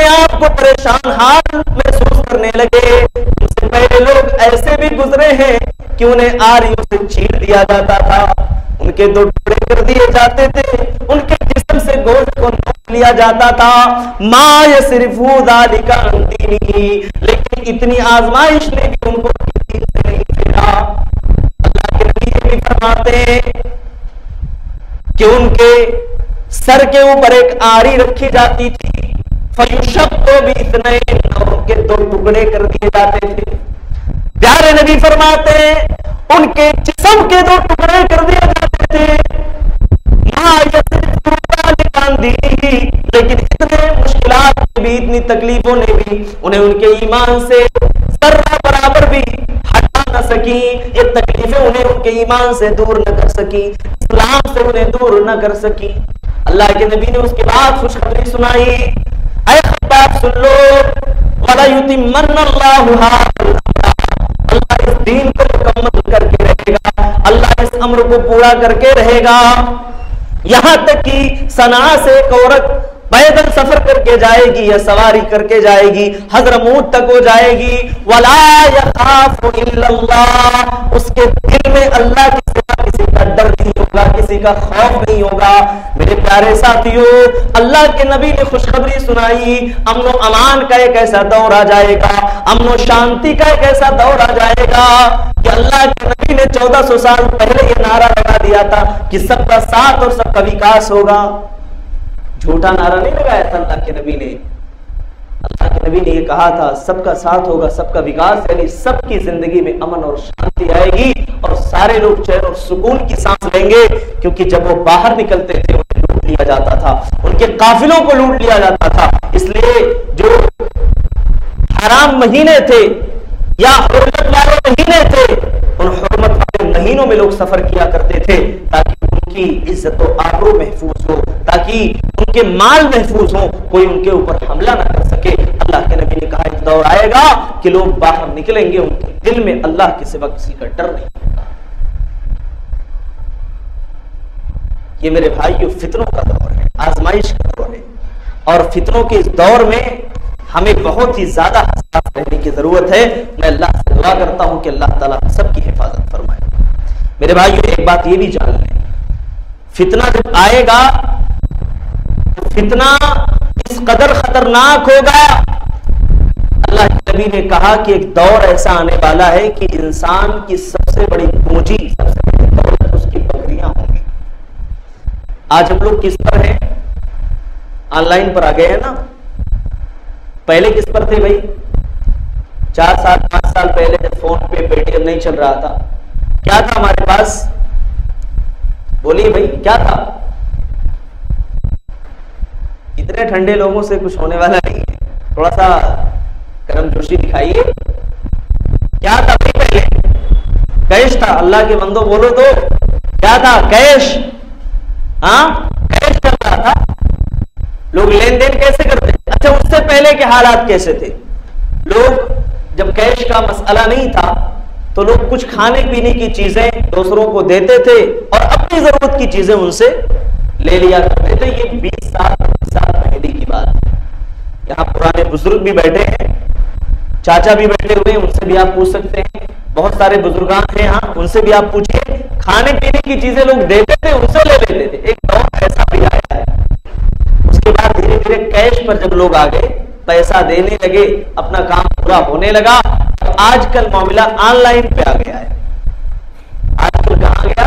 आप को परेशान हाल महसूस करने लगे। तुमसे पहले लोग ऐसे भी गुजरे हैं कि उन्हें आरियों से चीर दिया जाता था, उनके दो टुकड़े कर दिए जाते थे, उनके जिस्म से गोश्त को नोच लिया जाता था। मा यस्रिफू ज़ालिका अन दीनिही, लेकिन इतनी आजमाइश ने भी उनको दीन से नहीं फेरा। अल्लाह के नबी ये भी फरमाते हैं कि उनके सर के ऊपर एक आरी रखी जाती थी, फयुशक्कु बिइत्नैन, उनके दो टुकड़े कर दिए जाते थे। प्यारे नबी फरमाते हैं उनके जिस्म के दो टुकड़े कर दिए जाते थे। लेकिन इतने मुश्किलात में भी, इतनी तकलीफों ने भी उन्हें उनके ईमान से जर्रा बराबर भी हटा न सकी। ये तकलीफें उन्हें उनके ईमान से दूर न कर सकी, इस्लाम से उन्हें दूर न कर सकी। अल्लाह के नबी ने उसके बाद खुशखबरी सुनाई, ऐ खब्बाब सुन लो, वला युतिम्मन्नल्लाहु हाज़ल अम्र, अल्लाह इस दीन को मुकम्मल करके रहेगा, अल्लाह इस अम्र को पूरा करके रहेगा। यहां तक कि सना से एक औरत पैदल सफर करके जाएगी या सवारी करके जाएगी, हजरमूत तक हो जाएगी, वला यखाफु इल्लल्लाह, उसके दिल में अल्लाह के सिवा किसी का डर नहीं होगा, किसी का खौफ नहीं होगा। मेरे प्यारे साथियों, अल्लाह के नबी ने खुशखबरी सुनाई, अमन व अमान का एक ऐसा दौर आ जाएगा, अमन व शांति का एक ऐसा दौर आ जाएगा कि अल्लाह के नबी ने 1400 साल पहले ये नारा लगा दिया था कि सबका साथ और सबका विकास होगा। झूठा नारा नहीं लगाया था अल्लाह के नबी ने। अल्लाह के नबी ने ये कहा था सबका साथ होगा, सबका विकास, यानी सबकी जिंदगी में अमन और शांति आएगी और सारे लोग चैन और सुकून की सांस लेंगे। क्योंकि जब वो बाहर निकलते थे उन्हें लूट लिया जाता था, उनके काफिलों को लूट लिया जाता था। इसलिए जो हराम महीने थे या हुर्मत वाले महीने थे, उन हुर्मत वाले महीनों में लोग सफर किया करते थे ताकि उनकी इज्जत और आबरू महफूज हो, ताकि उनके माल महफूज हो, कोई उनके ऊपर हमला ना कर सके। अल्लाह के नबी ने कहा एक दौर आएगा कि लोग बाहर निकलेंगे, उनके दिल में अल्लाह के सिवा किसी का डर नहीं होगा। ये मेरे भाइयों फितनों का दौर है, आजमाइश का दौर है, और फितनों के इस दौर में हमें बहुत ही ज्यादा हसास रहने की जरूरत है। मैं अल्लाह से दुआ करता हूं कि अल्लाह ताला सबकी हिफाजत फरमाए। मेरे भाइयों एक बात ये भी जान लें, फितना जब आएगा तो फितना इस कदर खतरनाक होगा। अल्लाह के नबी ने कहा कि एक दौर ऐसा आने वाला है कि इंसान की सबसे बड़ी पूंजी, सबसे बड़ी दौलत उसकी बकरियां होंगी। आज हम लोग किस पर हैं? ऑनलाइन पर आ गए हैं ना। पहले किस पर थे भाई? 4 साल 5 साल पहले जब फोन पे पेटीएम नहीं चल रहा था, क्या था हमारे पास? बोलिए भाई, क्या था? इतने ठंडे लोगों से कुछ होने वाला नहीं है, थोड़ा सा गर्मजोशी दिखाइए। क्या था भाई पहले? कैश था। अल्लाह के बंदो बोलो तो, क्या था? कैश। हाँ, कैश चल रहा था। लोग लेन देन कैसे करते? अच्छा, उससे पहले के हालात कैसे थे? लोग जब कैश का मसला नहीं था तो लोग कुछ खाने पीने की चीजें दूसरों को देते थे और अपनी जरूरत की चीजें उनसे ले लिया करते थे। ये 20 साल पहले की बात है। यहाँ पुराने बुजुर्ग भी बैठे हैं, चाचा भी बैठे हुए हैं, उनसे भी आप पूछ सकते हैं। बहुत सारे बुजुर्गान हैं यहाँ, उनसे भी आप पूछिए। खाने पीने की चीजें लोग देते थे, उनसे ले लेते थे। एक दौर ऐसा भी आया है। उसके बाद धीरे धीरे कैश पर जब लोग आ गए, पैसा देने लगे, अपना काम पूरा होने लगा, तो आजकल मामला ऑनलाइन पे आ गया है। आजकल कहां गया?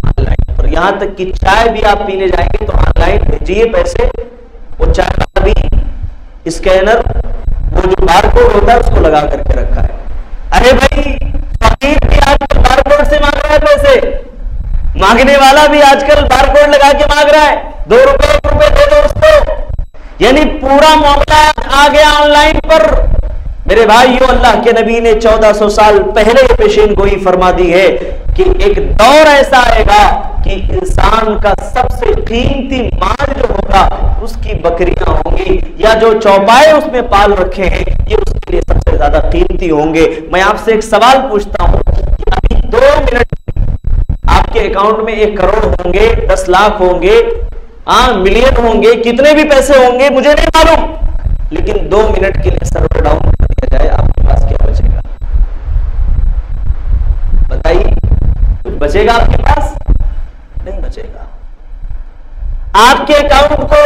ऑनलाइन पर। यहां तक कि चाय भी आप पीने जाएंगे तो ऑनलाइन भेजिए पैसे, वो चाय का भी स्कैनर, वो जो बारकोड होता है उसको लगा करके रखा है। अरे भाई, फकीर भी आजकल बारकोड से मांग रहा है पैसे, मांगने वाला भी आजकल बारकोड लगा के मांग रहा है। 2 रुपए 1 रुपए दे दो उसको। यानी पूरा मामला आ गया ऑनलाइन पर। मेरे भाइयों, अल्लाह के नबी ने 1400 साल पहले पेशीन गोई फरमा दी है कि एक दौर ऐसा आएगा कि इंसान का सबसे कीमती माल जो होगा उसकी बकरियां होंगी, या जो चौपाए उसमें पाल रखे हैं ये उसके लिए सबसे ज्यादा कीमती होंगे। मैं आपसे एक सवाल पूछता हूं कि अभी 2 मिनट आपके अकाउंट में 1 करोड़ होंगे, 10 लाख होंगे, मिलियन होंगे, कितने भी पैसे होंगे मुझे नहीं मालूम, लेकिन 2 मिनट के लिए सर्वर डाउन कर दिया जाए, आपके पास क्या बचेगा? बताइए, कुछ बचेगा आपके पास? नहीं बचेगा। आपके अकाउंट को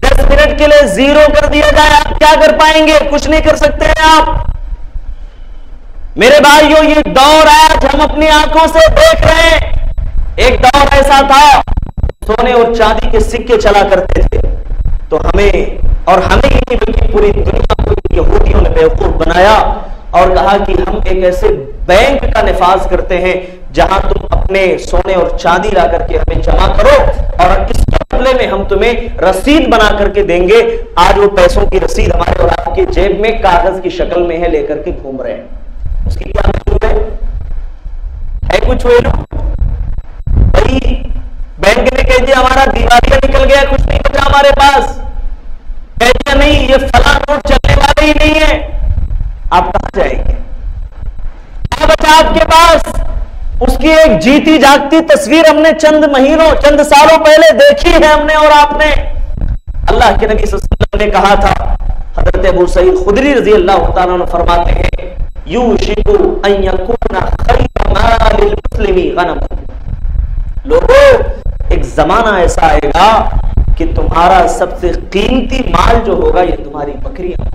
10 मिनट के लिए 0 कर दिया जाए, आप क्या कर पाएंगे? कुछ नहीं कर सकते हैं आप। मेरे भाइयों, ये दौर आज हम अपनी आंखों से देख रहे हैं। एक दौर ऐसा था सोने और चांदी के सिक्के चला करते थे, तो हमें ही नहीं बल्कि पूरी दुनिया को यहूदियों ने बेवकूफ बनाया और कहा कि हम एक ऐसे बैंक का निफाज करते हैं जहां तुम अपने सोने और चांदी ला करके हमें जमा करो और इसके बदले में हम तुम्हें रसीद बना करके देंगे। आज वो पैसों की रसीद हमारे और आपके जेब में कागज की शक्ल में है, लेकर के घूम रहे हैं। उसकी क्या वैल्यू है कुछ वैल्यू? भाई बैंक ने कह दिया हमारा दिवालिया निकल गया, कुछ नहीं बचा हमारे पास, कह दिया नहीं ये फला नोट चलने वाले ही नहीं है, आप कहां जाएंगे? क्या बचा आपके पास? उसकी एक जीती जागती तस्वीर हमने चंद महीनों, चंद सालों पहले देखी है हमने और आपने। अल्लाह के नबी सल्लल्लाहु अलैहि वसल्लम ने कहा था, हजरत अबू सईद खुदरी रजी अल्लाह तआला अन्हु फरमाते हैं, यूशिकु अन यकूना खैर मालिल मुस्लिमी गनम। लोगों, एक जमाना ऐसा आएगा कि तुम्हारा सबसे कीमती माल जो होगा ये तुम्हारी बकरियां होंगी।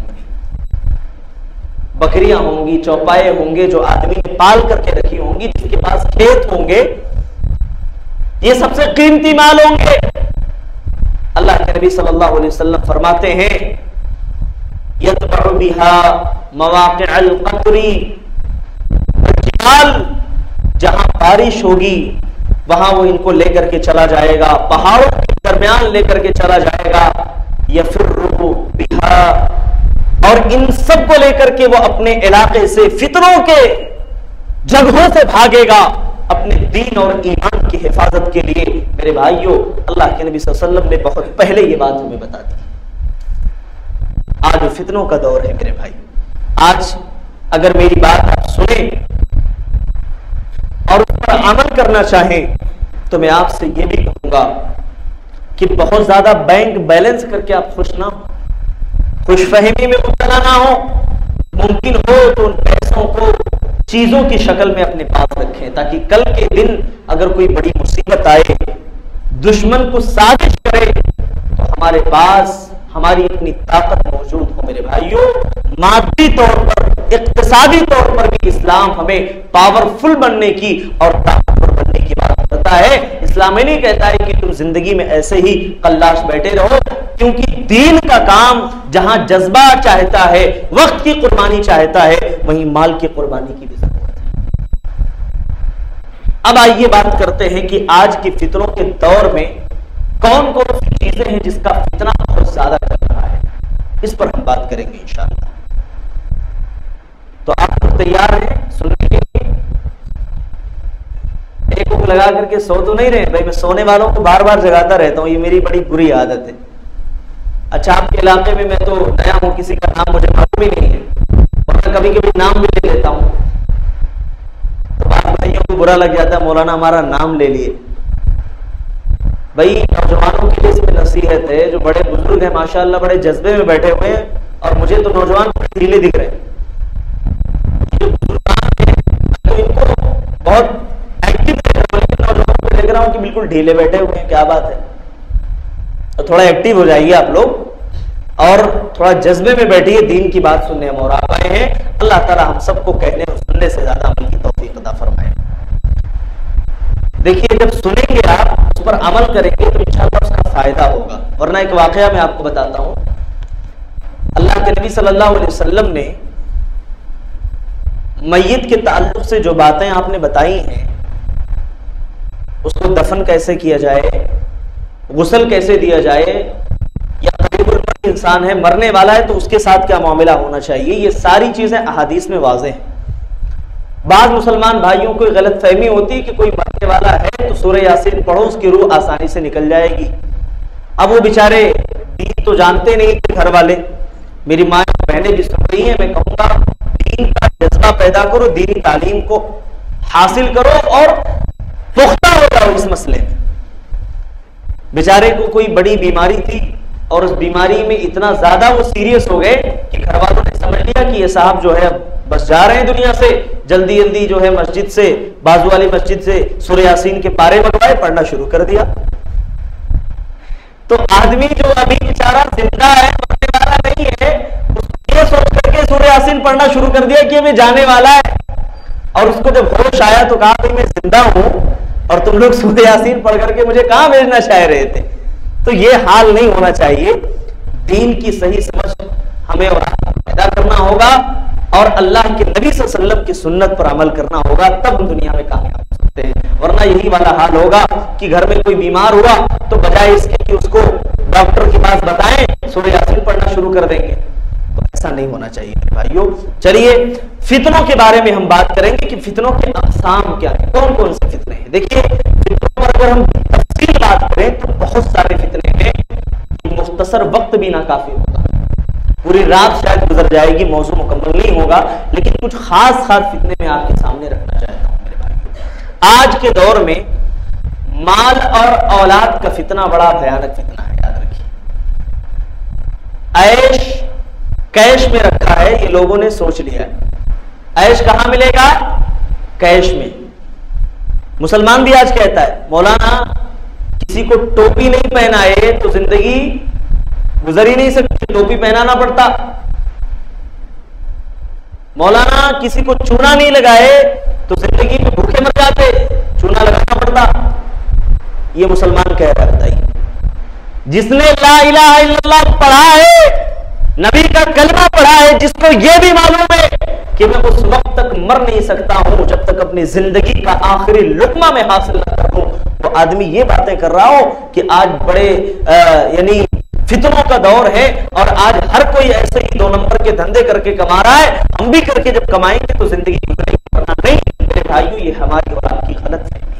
बकरियां होंगी, चौपाए होंगे जो आदमी ने पाल करके रखी होंगी, जिसके पास खेत होंगे, ये सबसे कीमती माल होंगे। अल्लाह के नबी सल्लल्लाहु अलैहि वसल्लम फरमाते हैं, यतबउ बिहा मवाक़िअल क़त्री, जहां बारिश होगी वहां वो इनको लेकर के चला जाएगा, पहाड़ों के दरमियान लेकर के चला जाएगा। यफिर्रु बिहा, और इन सब को लेकर के वो अपने इलाके से फितनों के जगहों से भागेगा अपने दीन और ईमान की हिफाजत के लिए। मेरे भाइयों, अल्लाह के नबी सल्लल्लाहु अलैहि वसल्लम ने बहुत पहले ये बात हमें बता दी। आज फितनों का दौर है मेरे भाई। आज अगर मेरी बात आप सुने और उस पर अमल करना चाहें तो मैं आपसे यह भी कहूंगा कि बहुत ज्यादा बैंक बैलेंस करके आप खुश ना हो, खुशफहमी में मुब्तला ना हो। मुमकिन हो तो उन पैसों को चीजों की शक्ल में अपने पास रखें, ताकि कल के दिन अगर कोई बड़ी मुसीबत आए, दुश्मन को साजिश करे, तो हमारे पास हमारी अपनी ताकत मौजूद हो। मेरे भाइयों, मादी तौर पर, इक्तिसादी तौर पर भी इस्लाम हमें पावरफुल बनने की और ताकतवर बनने की बात करता है। इस्लाम ये नहीं कहता है कि तुम जिंदगी में ऐसे ही कल्लाश बैठे रहो, क्योंकि दीन का काम जहां जज्बा चाहता है, वक्त की कुर्बानी चाहता है, वहीं माल की कुर्बानी की भी जरूरत है। अब आइए बात करते हैं कि आज की फितनों के दौर में कौन कौन सी चीजें हैं जिसका फितना बहुत ज्यादा चल रहा है, इस पर हम बात करेंगे इंशाअल्लाह। तो आप लोग तैयार हैं सुनने के लिए? एक उंग लगा करके सो तो नहीं रहे भाई? मैं सोने वालों को बार बार जगाता रहता हूं, ये मेरी बड़ी बुरी आदत है। अच्छा, आपके इलाके में मैं तो नया हूं, किसी का नाम मुझे मालूम ही नहीं है, और मैं कभी कभी नाम भी ले लेता हूं, तो बात भाइयों को बुरा लग जाता है, मौलाना हमारा नाम ले लिए। भाई नौजवानों के लिए इसमें नसीहत है, जो बड़े बुजुर्ग हैं माशाअल्लाह बड़े जज्बे में बैठे हुए हैं, और मुझे तो नौजवान ढीले दिख रहे हैं। जो बुजुर्ग हैं तो इनको बहुत एक्टिव देख रहा हूं, लेकिन नौजवानों को देख रहा हूं कि बिल्कुल ढीले बैठे हुए हैं। क्या बात है? तो थोड़ा एक्टिव हो जाइए आप लोग और थोड़ा जज्बे में बैठिए, दीन की बात सुनने हम और आप आए हैं। अल्लाह ताला हम सबको कहने और सुनने से ज्यादा अमल की तौफीक अता फरमाए। देखिए, जब सुनेंगे आप, उस पर अमल करेंगे तो इंशाअल्लाह उसका फायदा होगा। वरना एक वाकया मैं आपको बताता हूं, अल्लाह के नबी सल्लल्लाहु अलैहि वसल्लम ने मय्यत के ताल्लुक से जो बातें आपने बताई हैं, उसको दफन कैसे किया जाए, गुस्ल कैसे दिया जाए, या करीबुल मौत इंसान है, मरने वाला है, तो उसके साथ क्या मामला होना चाहिए, ये सारी चीजें अहादीस में वाज़ेह हैं। बाद मुसलमान भाइयों को गलत फहमी होती है कि कोई मरने वाला है तो सूरह यासीन पढ़ो, उसकी रूह आसानी से निकल जाएगी। अब वो बेचारे दीन तो जानते नहीं थे घर वाले, मेरी माँ बहनें भी सुन रही हैं, मैं कहूंगा दीन का जज्बा पैदा करो, दीनी तालीम को हासिल करो और पुख्ता हो जाओ इस मसले में। बेचारे को कोई बड़ी बीमारी थी और उस बीमारी में इतना ज्यादा वो सीरियस हो गए कि घर वालों ने समझ लिया कि ये साहब जो है बस जा रहे हैं दुनिया से, जल्दी जल्दी जो है मस्जिद से, बाजू वाली मस्जिद से सूरह यासीन के पारे मंगवाए, पढ़ना शुरू कर दिया। तो आदमी जो अभी बेचारा जिंदा है, मरने वाला नहीं है, ये सोच करके सूरह यासीन पढ़ना शुरू कर दिया कि मैं जाने वाला है। और उसको जब होश आया तो कहा भाई मैं जिंदा हूं और तुम लोग सूरह यासीन पढ़ करके मुझे कहां भेजना चाह रहे थे। तो ये हाल नहीं होना चाहिए। दीन की सही समझ हमें और पैदा करना होगा और अल्लाह के नबी सल्लल्लाहु अलैहि वसल्लम की सुन्नत पर अमल करना होगा, तब हम दुनिया में कामयाब हो सकते हैं। वरना यही वाला हाल होगा कि घर में कोई बीमार हुआ तो बजाय इसके कि उसको डॉक्टर के पास बताएं, सूरह यासीन पढ़ना शुरू कर देंगे। तो ऐसा नहीं होना चाहिए मेरे भाइयों। चलिए फितनों के बारे में हम बात करेंगे कि फितनों के अक़साम क्या है, कौन कौन से फितने हैं। देखिए फितनों पर अगर हम तफसील बात करें तो बहुत सारे फितने हैं, मुख्तसर वक्त भी ना काफी होगा, पूरी रात शायद गुजर जाएगी, मौजू मुकम्मल नहीं होगा, लेकिन कुछ खास फितने में आपके सामने रखना चाहता हूं मेरे भाई। आज के दौर में माल और औलाद का फितना बड़ा भयानक फितना है, याद रखिए। ऐश कैश में रखा है, ये लोगों ने सोच लिया है। ऐश कहां मिलेगा? कैश में। मुसलमान भी आज कहता है मौलाना किसी को टोपी नहीं पहनाए तो जिंदगी गुजर ही नहीं सकती, टोपी पहनाना पड़ता। मौलाना किसी को चूना नहीं लगाए तो जिंदगी में भूखे मर जाते, चूना लगाना पड़ता। ये मुसलमान कह रहा है। बताइए जिसने ला इलाहा इल्लल्लाह पढ़ा है, नबी का कलमा पढ़ा है, जिसको यह भी मालूम है कि मैं उस वक्त तक मर नहीं सकता हूं जब तक अपनी जिंदगी का आखिरी लुकमा में हासिल न कर लूं, तो आदमी ये बातें कर रहा हो कि आज बड़े यानी फितनों का दौर है और आज हर कोई ऐसे ही 2 नंबर के धंधे करके कमा रहा है, हम भी करके जब कमाएंगे तो जिंदगी गुजरेगी। नहीं मेरे भाइयों, ये हमारी और आपकी गलत फहमी।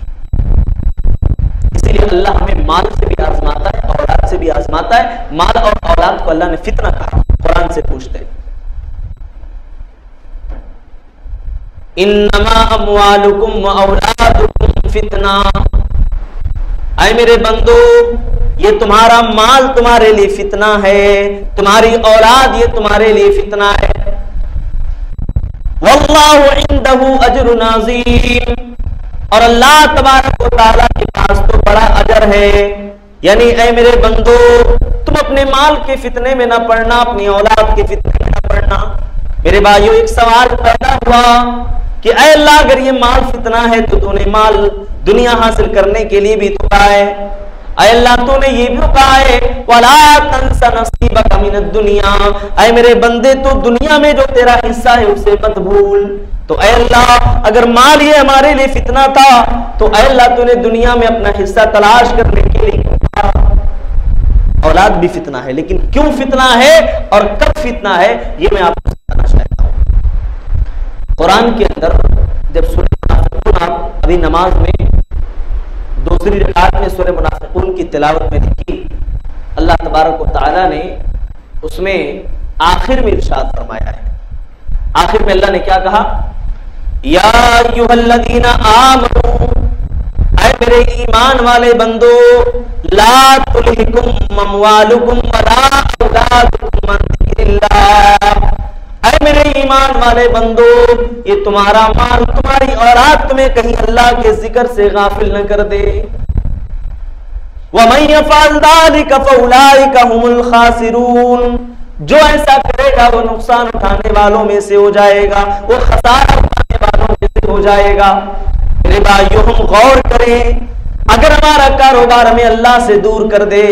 इसीलिए अल्लाह हमें माल से भी आजमाता है, औलाद से भी आजमाता है। माल और औलाद को अल्लाह ने फितना कहा, कुरान से पूछते हैं इन्नमा अम्वालुकुम व औलादुकुम फितना। ऐ मेरे बंदो, ये तुम्हारा माल तुम्हारे लिए फितना है, तुम्हारी औलाद ये तुम्हारे लिए फितना है। वल्लाहु इंदहु अजरुन अज़ीम, और अल्लाह तबारक व तआला के पास तो बड़ा अजर है। यानी ऐ मेरे बंदो, तुम अपने माल के फितने में ना पड़ना, अपनी औलाद के फितने में ना पड़ना। मेरे भाइयों, एक सवाल पैदा हुआ कि ऐ अल्लाह, अगर ये माल फितना है तो तूने माल दुनिया हासिल करने के लिए भी तो कहा है, ऐ अल्लाह तूने ये भी कहा है वला तंसा नसीबक मिनद दुनिया, ऐ मेरे बंदे तो दुनिया में जो तेरा हिस्सा है उसे मत भूल। तो ऐ अल्लाह, अगर माल ये हमारे लिए फितना था तो ऐ अल्लाह तूने दुनिया में अपना हिस्सा तलाश करने के लिए कहा। औलाद भी फितना है, लेकिन क्यों फितना है और कब फितना है ये मैं आपको बताना चाहता हूं। कुरान के अंदर जब सूरह मुनाफिकून आप अभी नमाज में दूसरी रकात में सूरह मुनाफिकून की तिलावत में देखी, अल्लाह तबारक व तआला ने उसमें आखिर में इरशाद फरमाया है। आखिर में अल्लाह ने क्या कहा? या अय्युहल्लज़ीना आमनू, ऐ मेरे ईमान वाले बंदो, ला तुल्हिकुम अमवालुकुम वला औलादुकुम अन ज़िक्रिल्लाह, ऐ मेरे ईमान वाले बंदो, ये तुम्हारा माल तुम्हारी औलाद तुम्हें कहीं अल्लाह के जिक्र से गाफिल न कर दे। वमन यफ़अल ज़ालिका फ़उलाइका हुमुल खासिरून, जो ऐसा करेगा वो नुकसान उठाने वालों में से हो जाएगा, वो खसारा उठाने वालों में से हो जाएगा। मेरे भाइयों, हम गौर करें, अगर हमारा कारोबार हमें अल्लाह से दूर कर दे,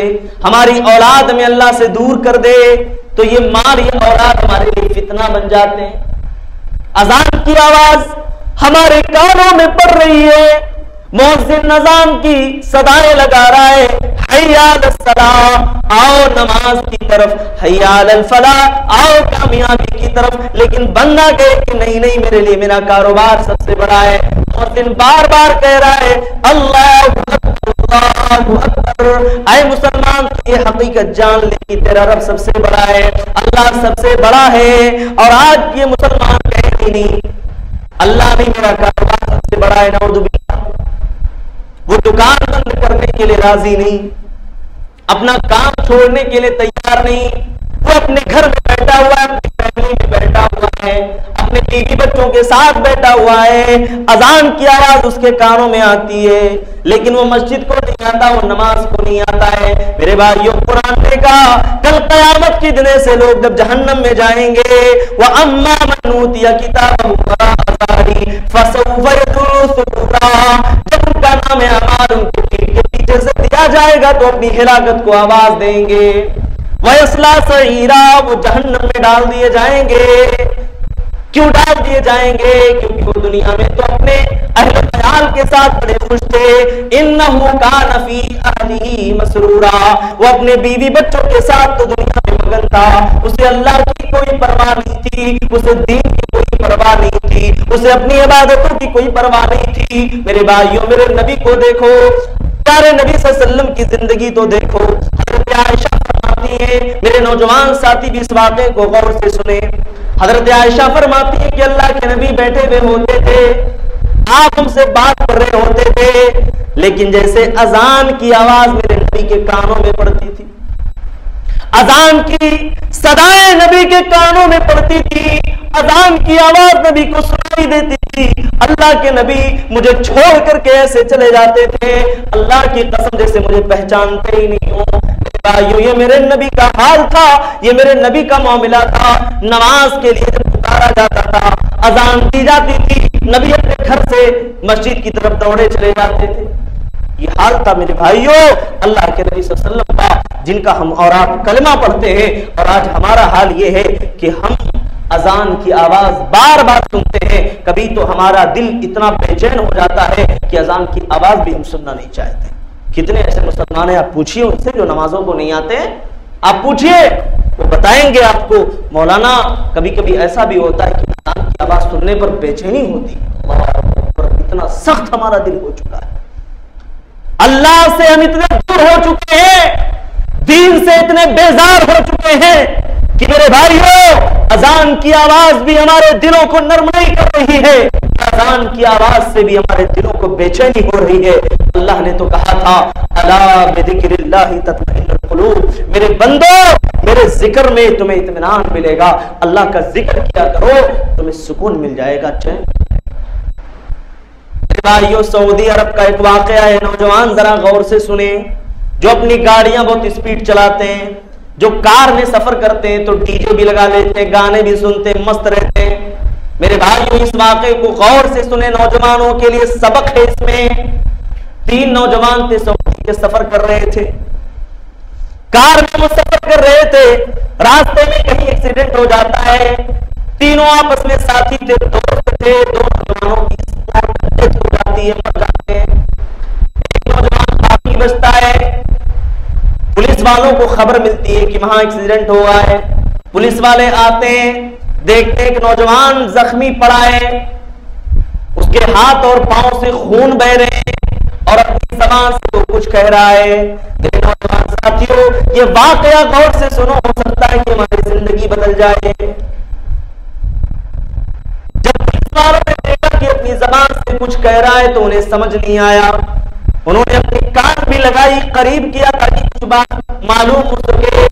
हमारी औलाद में अल्लाह से दूर कर दे, तो ये माल ये औलाद हमारे लिए फितना बन जाते हैं। अजान की आवाज हमारे कानों में पड़ रही है, मुअज्जिन अज़ान की सदाएं लगा रहा है, हय्या अलस सलाह, आओ नमाज की तरफ, हय्या अलल फलाह, आओ कामयाबी की तरफ। लेकिन बंदा कहे कि नहीं नहीं, मेरे लिए मेरा कारोबार सबसे बड़ा है। मुअज्जिन बार बार कह रहा है अल्लाहु अकबर, अल्लाहु अकबर। आए मुसलमान, तो ये हकीकत जान ले कि तेरा रब सबसे बड़ा है, अल्लाह सबसे बड़ा है। और आज ये मुसलमान कहे नहीं, अल्लाह नहीं, मेरा कारोबार सबसे बड़ा है, नऊजुबिल्लाह। वो दुकान बंद करने के लिए राजी नहीं, अपना काम छोड़ने के लिए तैयार नहीं, वो अपने घर में बैठा हुआ है, अपनी फैमिली में बैठा हुआ है, अपने बीवी बच्चों के साथ बैठा हुआ है। अजान की आवाज उसके कानों में आती है, लेकिन वो मस्जिद को नहीं आता, वो नमाज को नहीं आता है। मेरे भाइयों, कुरान ने कहा कल क़यामत के दिन से लोग जब जहन्नम में जाएंगे, वह अम्मा मन ऊतिया किताबहु वराअ फसौफ यदुरु सुबुरा, जब उनका नाम अमाल उनको पीठ के पीछे से दिया जाएगा तो अपनी हिलाकत को आवाज देंगे। वयस्ला सईरा, वो जहन्नम में डाल दिए जाएंगे। क्यों डाल दिए जाएंगे? क्योंकि वो दुनिया में तो अपने अहले ख्याल के साथ बड़े खुश थे। इन्नहु कान फी अहलिही मसरूरा, वो अपने बीवी बच्चों के साथ तो दुनिया में मगन था, उसे अल्लाह की कोई परवाह नहीं थी, उसे दीन की कोई परवाह नहीं थी, उसे अपनी इबादतों की कोई परवाह नहीं थी। मेरे भाइयों, मेरे नबी को देखो, प्यारे नबी सल्लल्लाहु अलैहि वसल्लम की जिंदगी तो देखो। हज़रत आयशा फरमाती है, मेरे नौजवान साथी भी इस वाक़े को गौर से सुने। हज़रत आयशा फरमाती है कि अल्लाह के नबी बैठे हुए होते थे, आप हमसे बात कर रहे होते थे, लेकिन जैसे अजान की आवाज मेरे नबी के कानों में पड़ती थी, अजान की सदाएं नबी के कानों में पड़ती थी, अजान की आवाज नबी को सुनाई देती थी, अल्लाह के नबी मुझे छोड़ करके ऐसे चले जाते थे, अल्लाह की कसम जैसे मुझे पहचानते ही नहीं हो। ये मेरे नबी का हाल था, ये मेरे नबी का मामला था। नमाज के लिए जब पुकारा जाता था, अजान दी जाती थी, नबी अपने घर से मस्जिद की तरफ दौड़े चले जाते थे। ये हाल था मेरे भाइयों अल्लाह के नबी सल्लल्लाहु अलैहि वसल्लम का, जिनका हम और आप कलमा पढ़ते हैं। और आज हमारा हाल ये है कि हम अजान की आवाज बार बार सुनते हैं, कभी तो हमारा दिल इतना बेचैन हो जाता है कि अजान की आवाज भी हम सुनना नहीं चाहते। कितने ऐसे मुसलमान हैं, आप पूछिए उनसे जो नमाजों को नहीं आते, आप पूछिए, वो बताएंगे आपको मौलाना कभी कभी ऐसा भी होता है कि अजान की आवाज सुनने पर बेचैनी होती है, इतना सख्त हमारा दिल हो चुका है, अल्लाह से हम इतने दूर हो चुके हैं, दीन से इतने बेजार हो चुके हैं कि मेरे भाइयों अजान की आवाज भी हमारे दिलों को नर्म नहीं कर रही है, अजान की आवाज से भी हमारे दिलों को बेचैनी हो रही है। अल्लाह ने तो कहा था अला बिज़िक्रिल्लाहि तत्मइन्नुल कुलूब, मेरे बंदो मेरे जिक्र में तुम्हें इत्मीनान मिलेगा, अल्लाह का जिक्र किया करो तुम्हें सुकून मिल जाएगा, चैन। भाइयों, सऊदी अरब का एक वाकया है, नौजवान जरा गौर से सुने, जो अपनी गाड़ियां बहुत स्पीड चलाते हैं, जो कार में सफर करते हैं तो डीजे भी लगा लेते हैं, गाने भी सुनते हैं, मस्त रहते हैं। मेरे भाइयों, इस वाकये को गौर से सुने, नौजवानों के लिए सबक है इसमें। 3 नौजवान थे, सऊदी के सफर कर रहे थे, कार में वो सफर कर रहे थे, रास्ते में कहीं एक्सीडेंट हो जाता है, तीनों आपस में साथी थे, दोस्त थे, 2 नौजवानों की डेथ हो जाती है, मर जाते हैं। एक नौजवान बाकी बचता है, पुलिस वालों को खबर मिलती है कि वहां एक्सीडेंट हुआ है, पुलिस वाले आते हैं, देखते हैं कि नौजवान जख्मी पड़ा है, उसके हाथ और पांव से खून बह रहे हैं और अपनी जबान से वो कुछ कह रहा है। मेरे नौजवान साथियों, ये वाकया गौर से सुनो, हो सकता है कि हमारी जिंदगी बदल जाए। जब पुलिस वालों ने देखा कि अपनी जबान से कुछ कह रहा है तो उन्हें समझ नहीं आया, उन्होंने अपनी कान भी लगाई, करीब किया ताकि कुछ बात मालूम हो सके,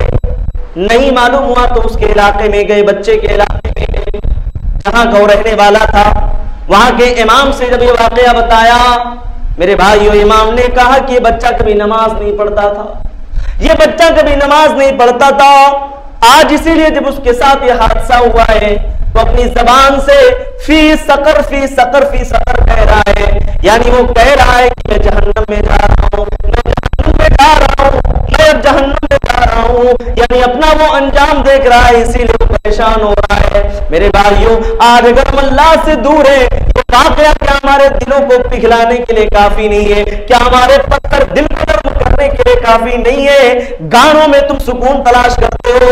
नहीं मालूम हुआ तो उसके इलाके में गए, बच्चे के इलाके में गए जहां गौ रहने वाला था। वहां के इमाम से जब ये वाकया बताया, मेरे भाइयों, इमाम ने कहा कि ये बच्चा कभी नमाज नहीं पढ़ता था, ये बच्चा कभी नमाज नहीं पढ़ता था, आज इसीलिए जब उसके साथ ये हादसा हुआ है तो अपनी जबान से फी सकर फी सकर फी सकर कह रहा है, यानी वो कह रहा है कि मैं जहन्नम में जा रहा हूं, मैं जहन्नम में जा रहा हूं, मैं अब जहन्नम में जा रहा हूं, यानी अपना वो अंजाम देख रहा है, इसीलिए वो परेशान हो रहा है। मेरे भाइयों, आज अगर हम अल्लाह से दूर है, ये वाकया क्या हमारे दिलों को पिघलाने के लिए काफी नहीं है? क्या हमारे पत्थर दिल को नर्म करने के लिए काफी नहीं है? गानों में तुम सुकून तलाश करते हो,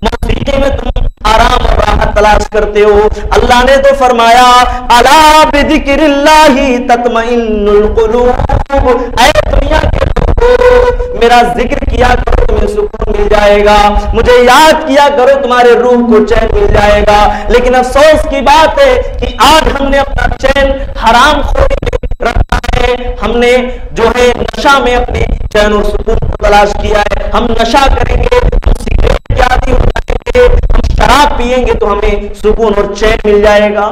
मौसीकी में तुम आराम और राहत तलाश करते हो। अल्लाह ने तो फरमाया, अला बिज़िक्रिल्लाहि तत्मइन्नुल कुलूब, ऐ दुनिया के लोगों, मेरा जिक्र किया करो, तुम्हें सुकून मिल जाएगा। मुझे याद किया करो, तुम्हारे रूह को चैन मिल जाएगा। लेकिन अफसोस की बात है कि आज हमने अपना चैन हराम खोरी में रखा है। हमने जो है नशा में अपने चैन और सुकून को तलाश किया है। हम नशा करेंगे, हम सिगरेट के आदी हो जाएंगे, हम शराब पिएंगे तो हमें सुकून और चैन मिल जाएगा।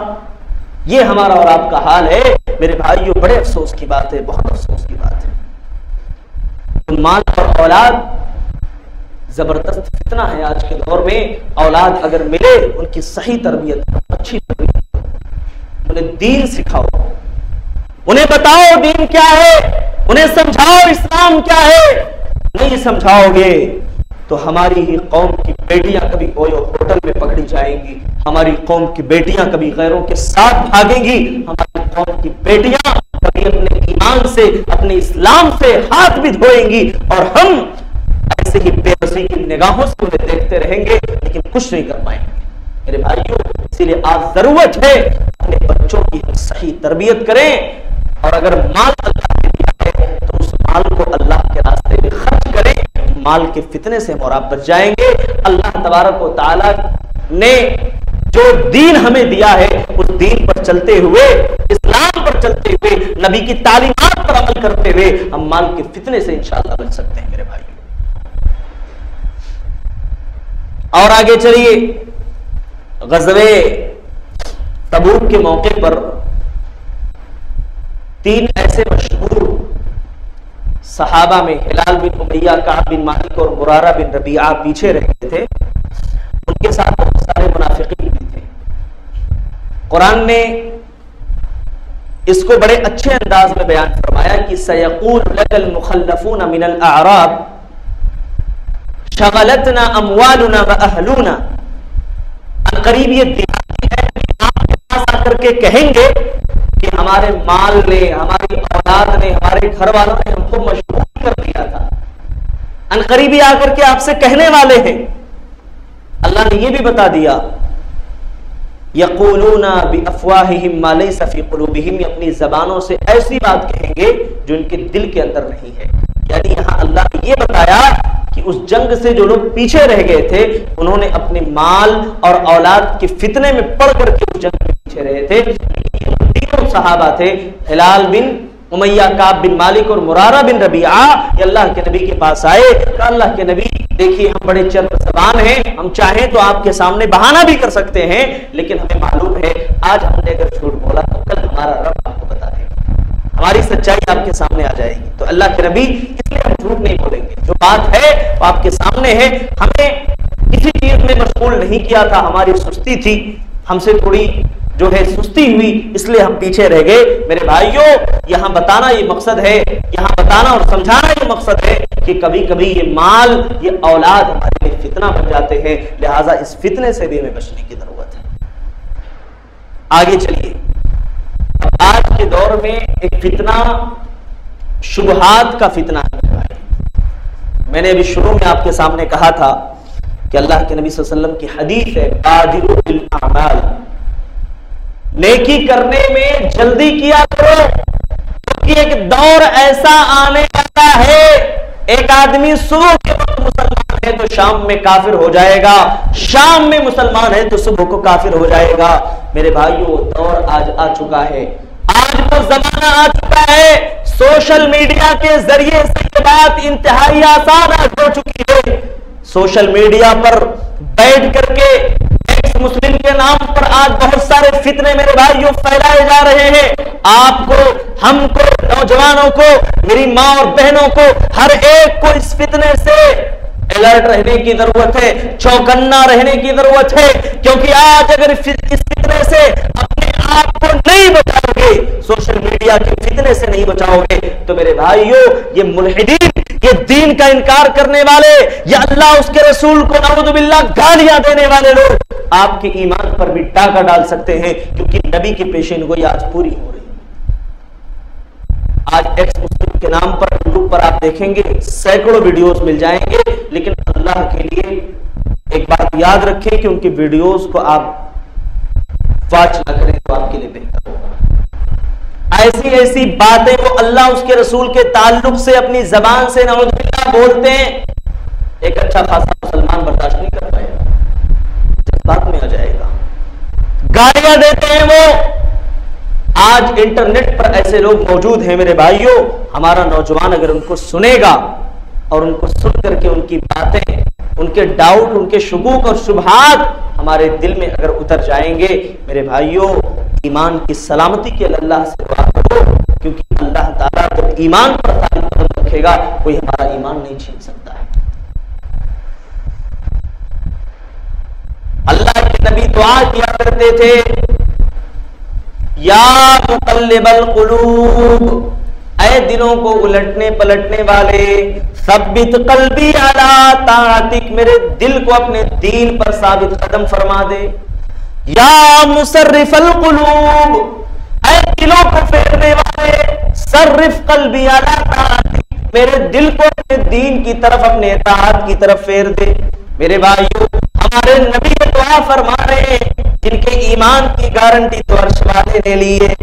ये हमारा और आपका हाल है मेरे भाइयों। बड़े अफसोस की बात है, बहुत अफसोस की बात है। माल और औलाद जबरदस्त फितना है आज के दौर में। औलाद अगर मिले, उनकी सही तरबियत, अच्छी तरबियत, उन्हें दीन सिखाओ, उन्हें बताओ दीन क्या है, उन्हें समझाओ इस्लाम क्या है। नहीं समझाओगे तो हमारी ही कौम की बेटियां कभी ओयो होटल में पकड़ी जाएंगी, हमारी कौम की बेटियां कभी गैरों के साथ भागेंगी, हमारी कौम की बेटियां कभी अपने ईमान से, अपने इस्लाम से हाथ भी धोएंगी, और हम ऐसे ही बेबसी की निगाहों से उन्हें देखते रहेंगे, लेकिन कुछ नहीं कर पाएंगे मेरे भाइयों। इसीलिए आज जरूरत है अपने बच्चों की हम सही तरबियत करें, और अगर माल अल्लाह ने दिया है तो उस माल को अल्लाह के रास्ते में खर्च करें। माल के फितने से हम और आप बच जाएंगे। अल्लाह तबारक व तआला ने जो दीन हमें दिया है, उस दीन पर चलते हुए, इस्लाम पर चलते हुए, नबी की तालीमात पर अमल करते हुए हम माल के फितने से इंशाअल्लाह बच सकते हैं मेरे भाइयों। और आगे चलिए, गज़वे तबूक के मौके पर 3 ऐसे मशहूर सहाबा में हिलाल बिन उमैया, काब बिन मालिक और मुरारा बिन रबीआ पीछे रह गए थे। उनके साथ बहुत सारे मुनाफिकीन भी थे। कुरान ने इसको बड़े अच्छे अंदाज में बयान फरमाया कि सयक़ूल लकल मुखल्लफून मिनल अअराब शगलतना अमवालुना व अहलुना, अनकरीब ये दिहाती है आपके पास आकर के कहेंगे कि हमारे माल ने, हमारी औलाद ने, हमारे घर वालों ने हमको मशगूल कर दिया था। अनकरीबी आकर के आपसे कहने वाले हैं। अल्लाह ने यह भी बता दिया, यक़ूलूना बिअफ़वाहिहिम मा लैसा फ़ी क़ुलूबिहिम, अपनी जबानों से ऐसी बात कहेंगे जो इनके दिल के अंदर नहीं है। यानी यहां अल्लाह ने यह बताया कि उस जंग से जो लोग पीछे रह गए थे, उन्होंने अपने माल और औलाद के फितने में पड़ करके उस जंग में पीछे रहे थे। तीनों सहाबा थे, हिलाल बिन उमैया, काब बिन मालिक और मुरारा बिन रबीआ। ये अल्लाह के नबी के पास आए, कहा अल्लाह के नबी देखिए हम बड़े चर्ब ज़बान हैं, हम चाहें तो आपके सामने बहाना भी कर सकते हैं, लेकिन हमें मालूम है आज हमने अगर झूठ बोला तो कल हमारा रब आपको बता देगा, हमारी सच्चाई आपके सामने आ जाएगी। तो अल्लाह के नबी इसलिए हम झूठ नहीं बोलेंगे, जो बात है वो आपके सामने है। हमें किसी चीज में मशगूल नहीं किया था, हमारी सुस्ती थी, हमसे थोड़ी जो है सुस्ती हुई, इसलिए हम पीछे रह गए। मेरे भाइयों, यहां बताना ये मकसद है, यहां बताना और समझाना ये मकसद है कि कभी कभी ये माल, ये औलाद हमारे लिए फितना बन जाते हैं, लिहाजा इस फितने से भी हमें बचने की जरूरत है। आगे चलिए, आज के दौर में एक फितना शुबहात का फितना है मेरे भाई। मैंने अभी शुरू में आपके सामने कहा था कि अल्लाह के नबी सल्लल्लाहु अलैहि वसल्लम की हदीस है, बादिरू बिल अमाल, नेकी करने में जल्दी किया करो, क्योंकि एक दौर ऐसा आने वाला है, एक आदमी सुबह के वक्त मुसलमान है तो शाम में काफिर हो जाएगा, शाम में मुसलमान है तो सुबह को काफिर हो जाएगा। मेरे भाइयों, दौर आज आ चुका है, आज वो जमाना आ चुका है, सोशल मीडिया के जरिए से ये बात इंतहाई आसान हो चुकी है। सोशल मीडिया पर बैठ करके एक्स मुस्लिम के नाम पर आज बहुत सारे फितने मेरे भाइयों फैलाए जा रहे हैं। आपको, हमको, नौजवानों को, मेरी माँ और बहनों को, हर एक को इस फितने से अलर्ट रहने की जरूरत है, चौकन्ना रहने की जरूरत है, क्योंकि आज अगर इस फितने से अपने आप को नहीं बचाओगे, सोशल मीडिया के फितने से नहीं बचाओगे, तो मेरे भाइयों ये मुल्हिदीन, ये दीन का इनकार करने वाले, या अल्लाह उसके रसूल को नऊज़ुबिल्लाह गालियां देने वाले लोग आपके ईमान पर भी डाका डाल सकते हैं, क्योंकि नबी की पेशेन गोई आज पूरी हो रही है। आज एक्स मुस्लिम के नाम पर यूट्यूब पर आप देखेंगे सैकड़ों वीडियोस मिल जाएंगे, लेकिन अल्लाह के लिए एक बात याद रखें कि उनकी वीडियोस को आप वॉच ना करें तो आपके लिए बेहतर होगा। ऐसी ऐसी बातें वो अल्लाह उसके रसूल के ताल्लुक से अपनी जबान से नऊजुबिल्लाह बोलते हैं, एक अच्छा खासा मुसलमान बर्दाश्त नहीं कर पाएगा, जज्बात में आ जाएगा, गालियां देते हैं वो। आज इंटरनेट पर ऐसे लोग मौजूद हैं मेरे भाइयों, हमारा नौजवान अगर उनको सुनेगा और उनको सुन करके उनकी बातें, उनके डाउट, उनके शुबूक और शुबहात हमारे दिल में अगर उतर जाएंगे, मेरे भाइयों ईमान की सलामती के लिए अल्लाह से दुआ करो, क्योंकि अल्लाह ताला जब ईमान पर तारीफ कदम रखेगा कोई हमारा ईमान नहीं छीन सकता है। अल्लाह के नबी दुआ किया करते थे, या मुक़ल्लिबल क़ुलूब, ऐ दिलों को उलटने पलटने वाले, सब्बित क़ल्बी अला ताअतिक, मेरे दिल को अपने दीन पर साबित कदम फरमा दे। या मुसर्रिफल क़ुलूब, ऐ दिलों को फेरने वाले, सर्रिफ क़ल्बी अला ताअतिक, मेरे दिल को अपने दीन की तरफ, अपने इताअत की तरफ फेर दे। मेरे भाइयों हमारे नबी दुआ फरमा रहे हैं, जिनके ईमान की गारंटी तो अर्श वाले ने ली है।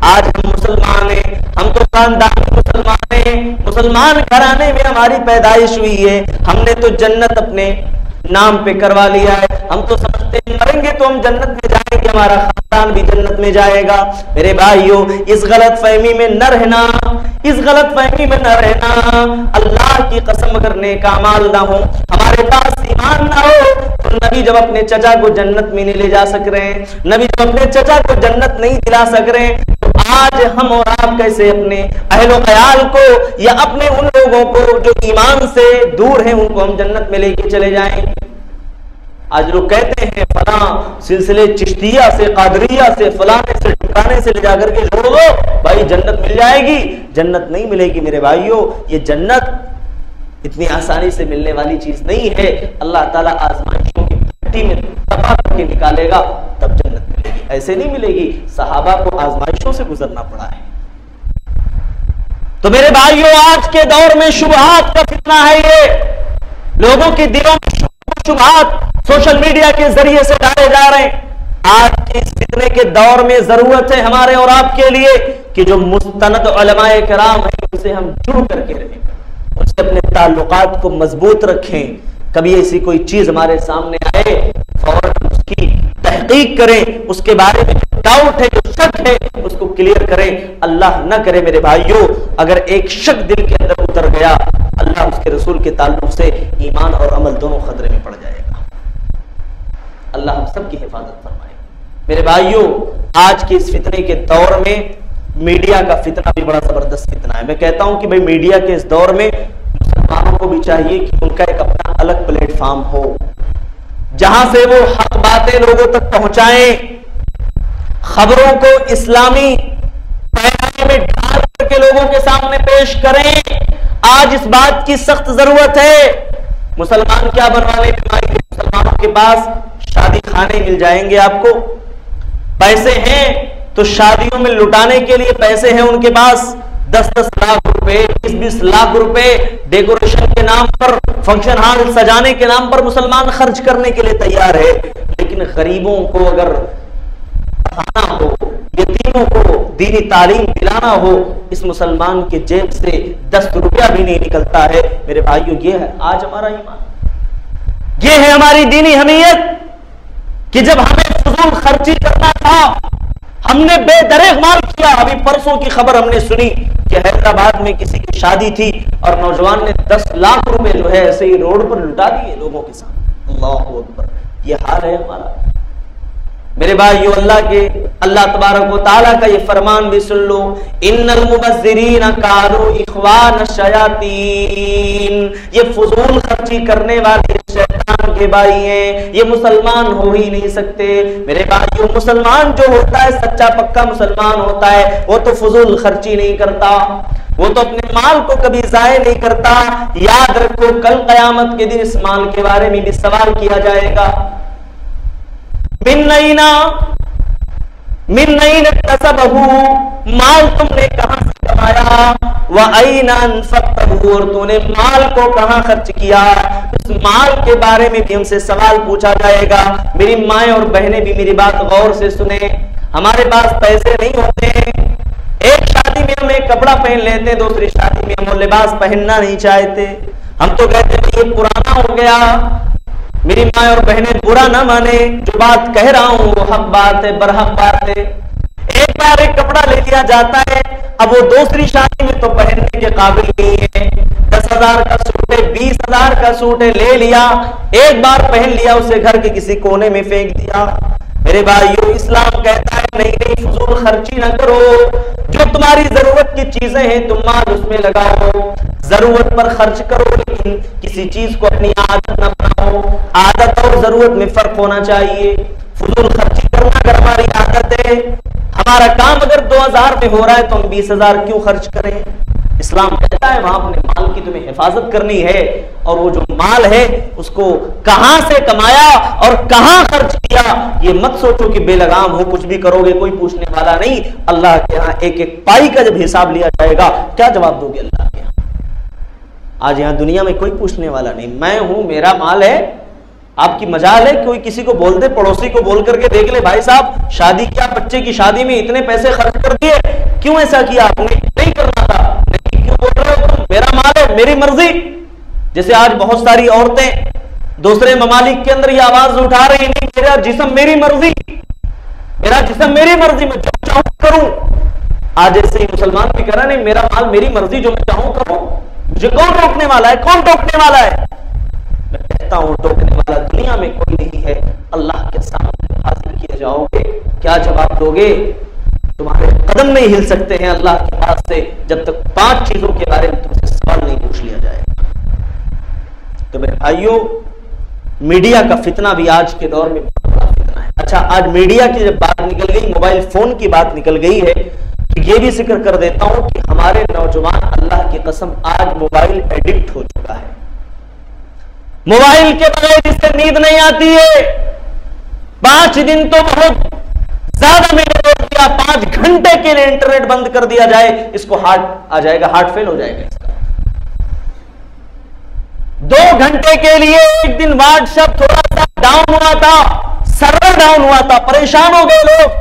आज हम मुसलमान हैं, हम तो खानदानी मुसलमान हैं, मुसलमान घराने में हमारी पैदाइश हुई है, हमने तो जन्नत अपने नाम पे करवा लिया है। हम तो समझते हैं मरेंगे तो हम जन्नत में जाएंगे, हमारा खानदान भी जन्नत में जाएगा। मेरे भाइयों इस गलत फहमी में न रहना, इस गलत फहमी में न रहना। अल्लाह की कसम अगर नेक अमाल ना हो, हमारे पास ईमान ना हो, तो नबी जब अपने चचा को जन्नत में नहीं ले जा सक रहे हैं, नबी जब अपने चचा को जन्नत नहीं दिला सक रहे हैं, तो आज हम और आप कैसे अपने अहलो ख्याल को या अपने उन लोगों को जो ईमान से दूर हैं उनको हम जन्नत में लेके चले जाएं। आज लोग कहते हैं फला सिलसिले चिश्तिया से, कादरिया से, फलाने से, ठिकाने से ले जाकर के जोड़ दो भाई जन्नत मिल जाएगी। जन्नत नहीं मिलेगी मेरे भाइयों, ये जन्नत इतनी आसानी से मिलने वाली चीज नहीं है। अल्लाह ताला आजमाइशों की भट्टी में दबा करके निकालेगा तब जन्नत मिलेगी, ऐसे नहीं मिलेगी। सहाबा को आजमाइशों से गुजरना पड़ा है। तो मेरे भाइयों आज के दौर में शुबहात का फितना है, ये लोगों के दिलों में शुबहात सोशल मीडिया के जरिए से डाले जा रहे हैं। आज के इस फितने के दौर में जरूरत है हमारे और आपके लिए कि जो मुस्तनद उलमाए किराम है उनसे हम जुड़ करके रहें, उनसे अपने ताल्लुकात को मजबूत रखें। कभी ऐसी कोई चीज हमारे सामने आए फौरन उसकी तहकीक करें, उसके बारे में जो डाउट है, जो शक है, उसको क्लियर करें। अल्लाह न करे मेरे भाइयों अगर एक शक दिल के अंदर उतर गया, अल्लाह उसके रसूल के ताल्लुक से ईमान और अमल दोनों खतरे में पड़ जाएगा। अल्लाह हम सब की हिफाजत फरमाए। मेरे भाइयों आज के इस फितने के दौर में मीडिया का फितना भी बड़ा जबरदस्त फितना है। मैं कहता हूं कि भाई मीडिया के इस दौर में मुसलमानों को भी चाहिए कि उनका एक अपना अलग प्लेटफॉर्म हो, जहां से वो हक बातें लोगों तक पहुंचाएं, खबरों को इस्लामी पैमाने में ढाल करके लोगों के सामने पेश करें। आज इस बात की सख्त जरूरत है। मुसलमान क्या बनवाने में, मुसलमानों के पास शादी खाने मिल जाएंगे, आपको पैसे हैं तो शादियों में लुटाने के लिए पैसे हैं उनके पास, 10-10 लाख रुपए, 20-20 लाख रुपए डेकोरेशन के नाम पर, फंक्शन हॉल सजाने के नाम पर मुसलमान खर्च करने के लिए तैयार है। लेकिन गरीबों को अगर खाना हो, यतीमों को दीनी तालीम दिलाना हो, इस मुसलमान के जेब से 10 रुपया भी नहीं निकलता है। मेरे भाइयों ये है आज हमारा ईमान, ये है हमारी दीनी हमीयत कि जब हमें फजूल खर्ची करना था हमने बेदरेग माल किया। अभी परसों की खबर हमने सुनी कि हैदराबाद में किसी की शादी थी और नौजवान ने 10 लाख रुपए जो है ऐसे ही रोड पर लुटा दिए लोगों के साथ। अल्लाहू अकबर, ये हाल है हमारा। मेरे भाइयों अल्लाह तबारक व तआला का ये फरमान भी सुन लो, इन्नल मुबज़्ज़िरीन कानू इख्वान शयातीन, ये फजूल खर्ची करने वाले शैतान के भाई हैं, ये मुसलमान हो ही नहीं सकते। मेरे भाइयों मुसलमान जो होता है, सच्चा पक्का मुसलमान होता है, वो तो फजूल खर्ची नहीं करता, वो तो अपने माल को कभी जाया नहीं करता। याद रखो कल कयामत के दिन इस माल के बारे में भी सवाल किया जाएगा। मिन नईन तसबहू, माल तुमने कहां से कमाया, व अईना अनफक़तहू, और तूने माल को कहां खर्च किया। उस माल के बारे में भी हमसे सवाल पूछा जाएगा। मेरी माएं और बहनें भी मेरी बात गौर से सुने। हमारे पास पैसे नहीं होते, एक शादी में हम एक कपड़ा पहन लेते हैं, दूसरी शादी में हम लिबास पहनना नहीं चाहते। हम तो कहते हैं ये पुराना हो गया। मेरी माँ और बहनें बुरा ना माने, जो बात कह रहा हूं वो हक बात है, बरहक बात है। एक बार एक कपड़ा ले लिया जाता है, अब वो दूसरी शादी में तो पहनने के काबिल नहीं है। 10,000 का सूट है, 20,000 का सूट है, ले लिया, एक बार पहन लिया, उसे घर के किसी कोने में फेंक दिया। मेरे भाइयों, इस्लाम कहता है नहीं नहीं, फजूल खर्ची ना करो। जो तुम्हारी जरूरत की चीजें हैं तुम माल उसमें लगाओ, जरूरत पर खर्च करो, लेकिन किसी चीज को अपनी आदत न बनाओ। आदत और जरूरत में फर्क होना चाहिए। फजूल खर्ची करना अगर हमारी आदत है, हमारा काम अगर 2000 में हो रहा है तो हम 20,000 क्यों खर्च करें। इस्लाम कहता है वहां अपने माल की तुम्हें हिफाजत करनी है, और वो जो माल है उसको कहां से कमाया और कहां खर्च किया ये मत सोचो कि बेलगाम हो, कुछ भी करोगे कोई पूछने वाला नहीं। अल्लाह के यहाँ एक एक पाई का जब हिसाब लिया जाएगा, क्या जवाब दोगे अल्लाह के यहाँ? आज यहाँ दुनिया में कोई पूछने वाला नहीं। मैं हूं, मेरा माल है, आपकी मजाल है कोई किसी को बोल दे, पड़ोसी को बोल करके देख ले, भाई साहब शादी किया, बच्चे की शादी में इतने पैसे खर्च कर दिए, क्यों ऐसा किया आपने? नहीं करना था। नहीं, क्यों बोल रहे हो तुम? मेरा माल है, मेरी मर्जी। जैसे आज बहुत सारी औरतें दूसरे ममालिक के अंदर ये आवाज उठा रही, नहीं मेरा जिस्म मेरी मर्जी, मेरा जिस्म मेरी मर्जी, मैं जो चाहूं करूं। आज ऐसे ही मुसलमान भी कह रहा, नहीं मेरा माल मेरी मर्जी, जो मैं चाहूं करूं, मुझे कौन रोकने वाला है? कौन टोकने वाला है? मैं कहता हूं टोकने वाला दुनिया में कोई नहीं है। अल्लाह के सामने हाजिर किए जाओगे, क्या जवाब दोगे? तुम्हारे कदम नहीं हिल सकते हैं अल्लाह के पास से जब तक 5 चीजों के बारे में तुमसे सवाल नहीं पूछ लिया जाएगा। तो मेरे भाइयों, मीडिया का फितना भी आज के दौर में बहुत बड़ा फितना है। अच्छा, आज मीडिया की जब बात निकल गई, मोबाइल फोन की बात निकल गई है, तो ये भी जिक्र कर देता हूं कि हमारे नौजवान अल्लाह की कसम आज मोबाइल एडिक्ट हो चुका है। मोबाइल के बगैर इससे नींद नहीं आती है। 5 दिन तो बहुत ज्यादा मैंने बोल दिया, 5 घंटे के लिए इंटरनेट बंद कर दिया जाए, इसको हार्ट आ जाएगा, हार्ट फेल हो जाएगा इसका। 2 घंटे के लिए एक दिन व्हाट्सएप थोड़ा सा डाउन हुआ था, सर्वर डाउन हुआ था, परेशान हो गए लोग,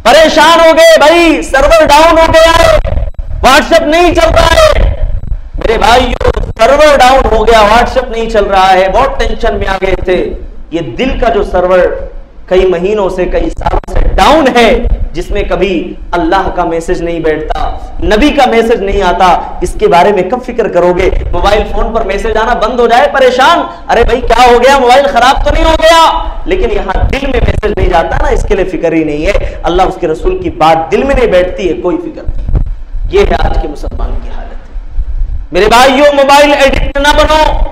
परेशान हो गए भाई, सर्वर डाउन हो गया है, व्हाट्सएप नहीं चल रहा है। मेरे भाइयों, सर्वर डाउन हो गया, व्हाट्सएप नहीं चल रहा है, बहुत टेंशन में आ गए थे। ये दिल का जो सर्वर कई महीनों से, कई सालों से डाउन है, जिसमें कभी अल्लाह का मैसेज नहीं बैठता, नबी का मैसेज नहीं आता, इसके बारे में कब फिक्र करोगे? मोबाइल फोन पर मैसेज आना बंद हो जाए, परेशान, अरे भाई क्या हो गया, मोबाइल खराब तो नहीं हो गया? लेकिन यहां दिल में मैसेज नहीं जाता ना, इसके लिए फिक्र ही नहीं है। अल्लाह उसके रसूल की बात दिल में नहीं बैठती है, कोई फिक्र नहीं। ये है आज के मुसलमान की हालत। मेरे भाइयों, मोबाइल एडिक्ट ना बनो।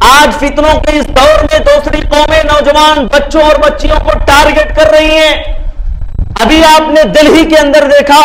आज फितनों के इस दौर में दूसरी कौमें नौजवान बच्चों और बच्चियों को टारगेट कर रही हैं। अभी आपने दिल्ली के अंदर देखा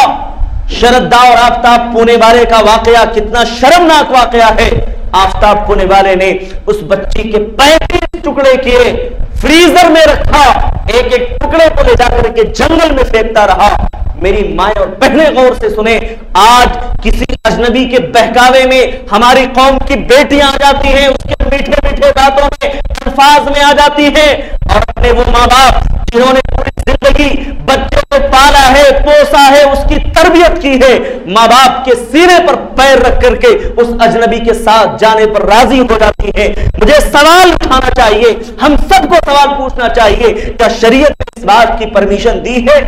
शरदा और आफ्ताब पुनेवाले का वाकया, कितना शर्मनाक वाकया है। आफ्ताब पुनेवाले ने उस बच्ची के 35 टुकड़े किए, फ्रीजर में रखा, एक एक टुकड़े को ले जाकर के जंगल में फेंकता रहा। मेरी माएं और बहनें गौर से सुने, आज किसी अजनबी के बहकावे में हमारी कौम की बेटियां आ जाती हैं, उसके मीठे मीठे बातों में, अल्फाज में आ जाती हैं, और अपने वो माँ बाप जिन्होंने पूरी जिंदगी बच्चों को पाला है, पोसा है, उसकी तरबियत की है, माँ बाप के सीने पर पैर रख करके उस अजनबी के साथ जाने पर राजी हो जाती है। मुझे सवाल उठाना चाहिए, हम सबको सवाल पूछना चाहिए, क्या शरीयत ने इस बात की परमिशन दी है?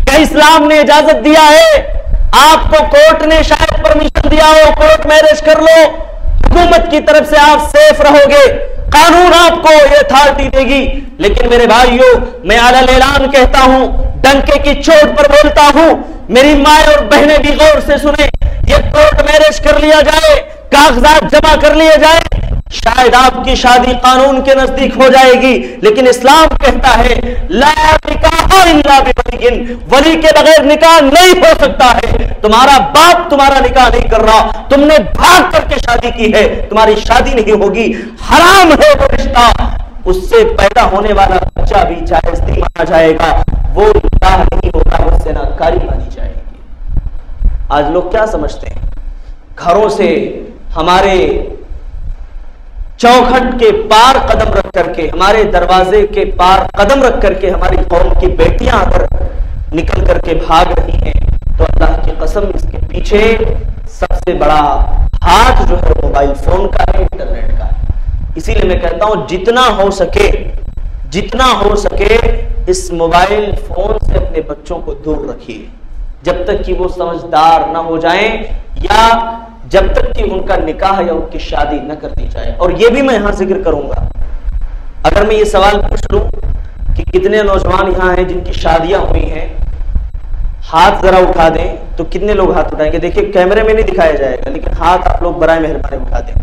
क्या इस्लाम ने इजाजत दिया है? आपको कोर्ट ने शायद परमिशन दिया हो, कोर्ट मैरिज कर लो, हुकूमत की तरफ से आप सेफ रहोगे, कानून आपको ये अथॉरिटी देगी। लेकिन मेरे भाइयों, मैं अलल ऐलान कहता हूं, डंके की चोट पर बोलता हूं, मेरी माएं और बहनें भी गौर से सुने, ये कोर्ट मैरिज कर लिया जाए, कागजात जमा कर लिए जाए, शायद आपकी शादी कानून के नजदीक हो जाएगी, लेकिन इस्लाम कहता है ला निकाह इल्ला बिवलिय्यिन, वली के बगैर निकाह नहीं हो सकता है। तुम्हारा बाप तुम्हारा निकाह नहीं कर रहा, तुमने भाग करके शादी की है, तुम्हारी शादी नहीं होगी, हराम है वो रिश्ता। उससे पैदा होने वाला बच्चा भी जायज नहीं माना जाएगा, वो निकाह नहीं होगा, वो ज़िनाकारी मानी जाएगी। आज लोग क्या समझते हैं, घरों से हमारे चौखट के पार कदम रख करके, हमारे दरवाजे के पार कदम रख करके हमारी कौम की बेटियां अगर निकल करके भाग रही हैं, तो अल्लाह की कसम इसके पीछे सबसे बड़ा हाथ जो है मोबाइल फोन का है, इंटरनेट का है। इसीलिए मैं कहता हूं जितना हो सके इस मोबाइल फोन से अपने बच्चों को दूर रखिए, जब तक कि वो समझदार ना हो जाएं, या जब तक कि उनका निकाह या उनकी शादी न कर दी जाए। और ये भी मैं यहां जिक्र करूंगा, अगर मैं ये सवाल पूछ लूं कि कितने नौजवान यहां हैं जिनकी शादियां हुई हैं, हाथ जरा उठा दें, तो कितने लोग हाथ उठाएंगे? देखिए कैमरे में नहीं दिखाया जाएगा, लेकिन हाथ आप लोग बराए मेहरबानी उठा दें।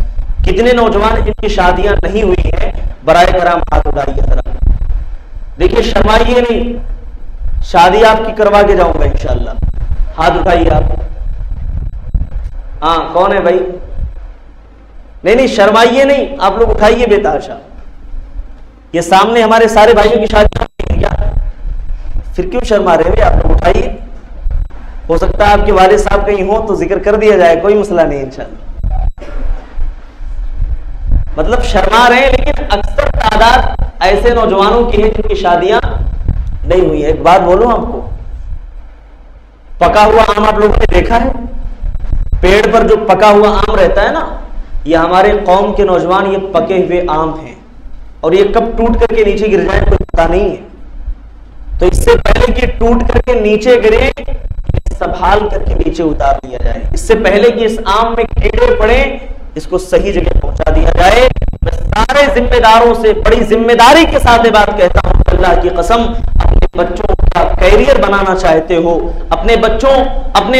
कितने नौजवान जिनकी शादियां नहीं हुई हैं, बराए कराम हाथ उठाइए जरा। देखिए शर्माइए नहीं, शादी आपकी करवा के जाऊंगा इंशाअल्लाह। हाथ उठाइए आप। हाँ कौन है भाई? नहीं शर्माइए नहीं, आप लोग उठाइए बेताशा। ये सामने हमारे सारे भाइयों की शादी है क्या? फिर क्यों शर्मा रहे हैं आप लोग? उठाइए। हो सकता है आपके वालिद साहब कहीं हो तो जिक्र कर दिया जाए, कोई मसला नहीं इंशाअल्लाह। मतलब शर्मा रहे हैं, लेकिन अक्सर तादाद ऐसे नौजवानों की है जिनकी शादियां नहीं हुई है। एक बात बोलूं आपको, पका हुआ आम आप लोगों ने देखा है? पेड़ पर जो पका हुआ आम रहता है ना, ये हमारे कौम के नौजवान ये पके हुए आम हैं, और ये कब टूट करके नीचे गिर जाए कोई पता नहीं है। तो इससे पहले कि टूट करके नीचे गिरे, संभाल करके नीचे उतार दिया जाए। इससे पहले कि इस आम में कीड़े पड़े, इसको सही जगह पहुंचा दिया जाए। मैं सारे जिम्मेदारों से बड़ी जिम्मेदारी के साथ ये बात कहता हूं, अल्लाह की कसम, अपने बच्चों का कैरियर बनाना चाहते हो, अपने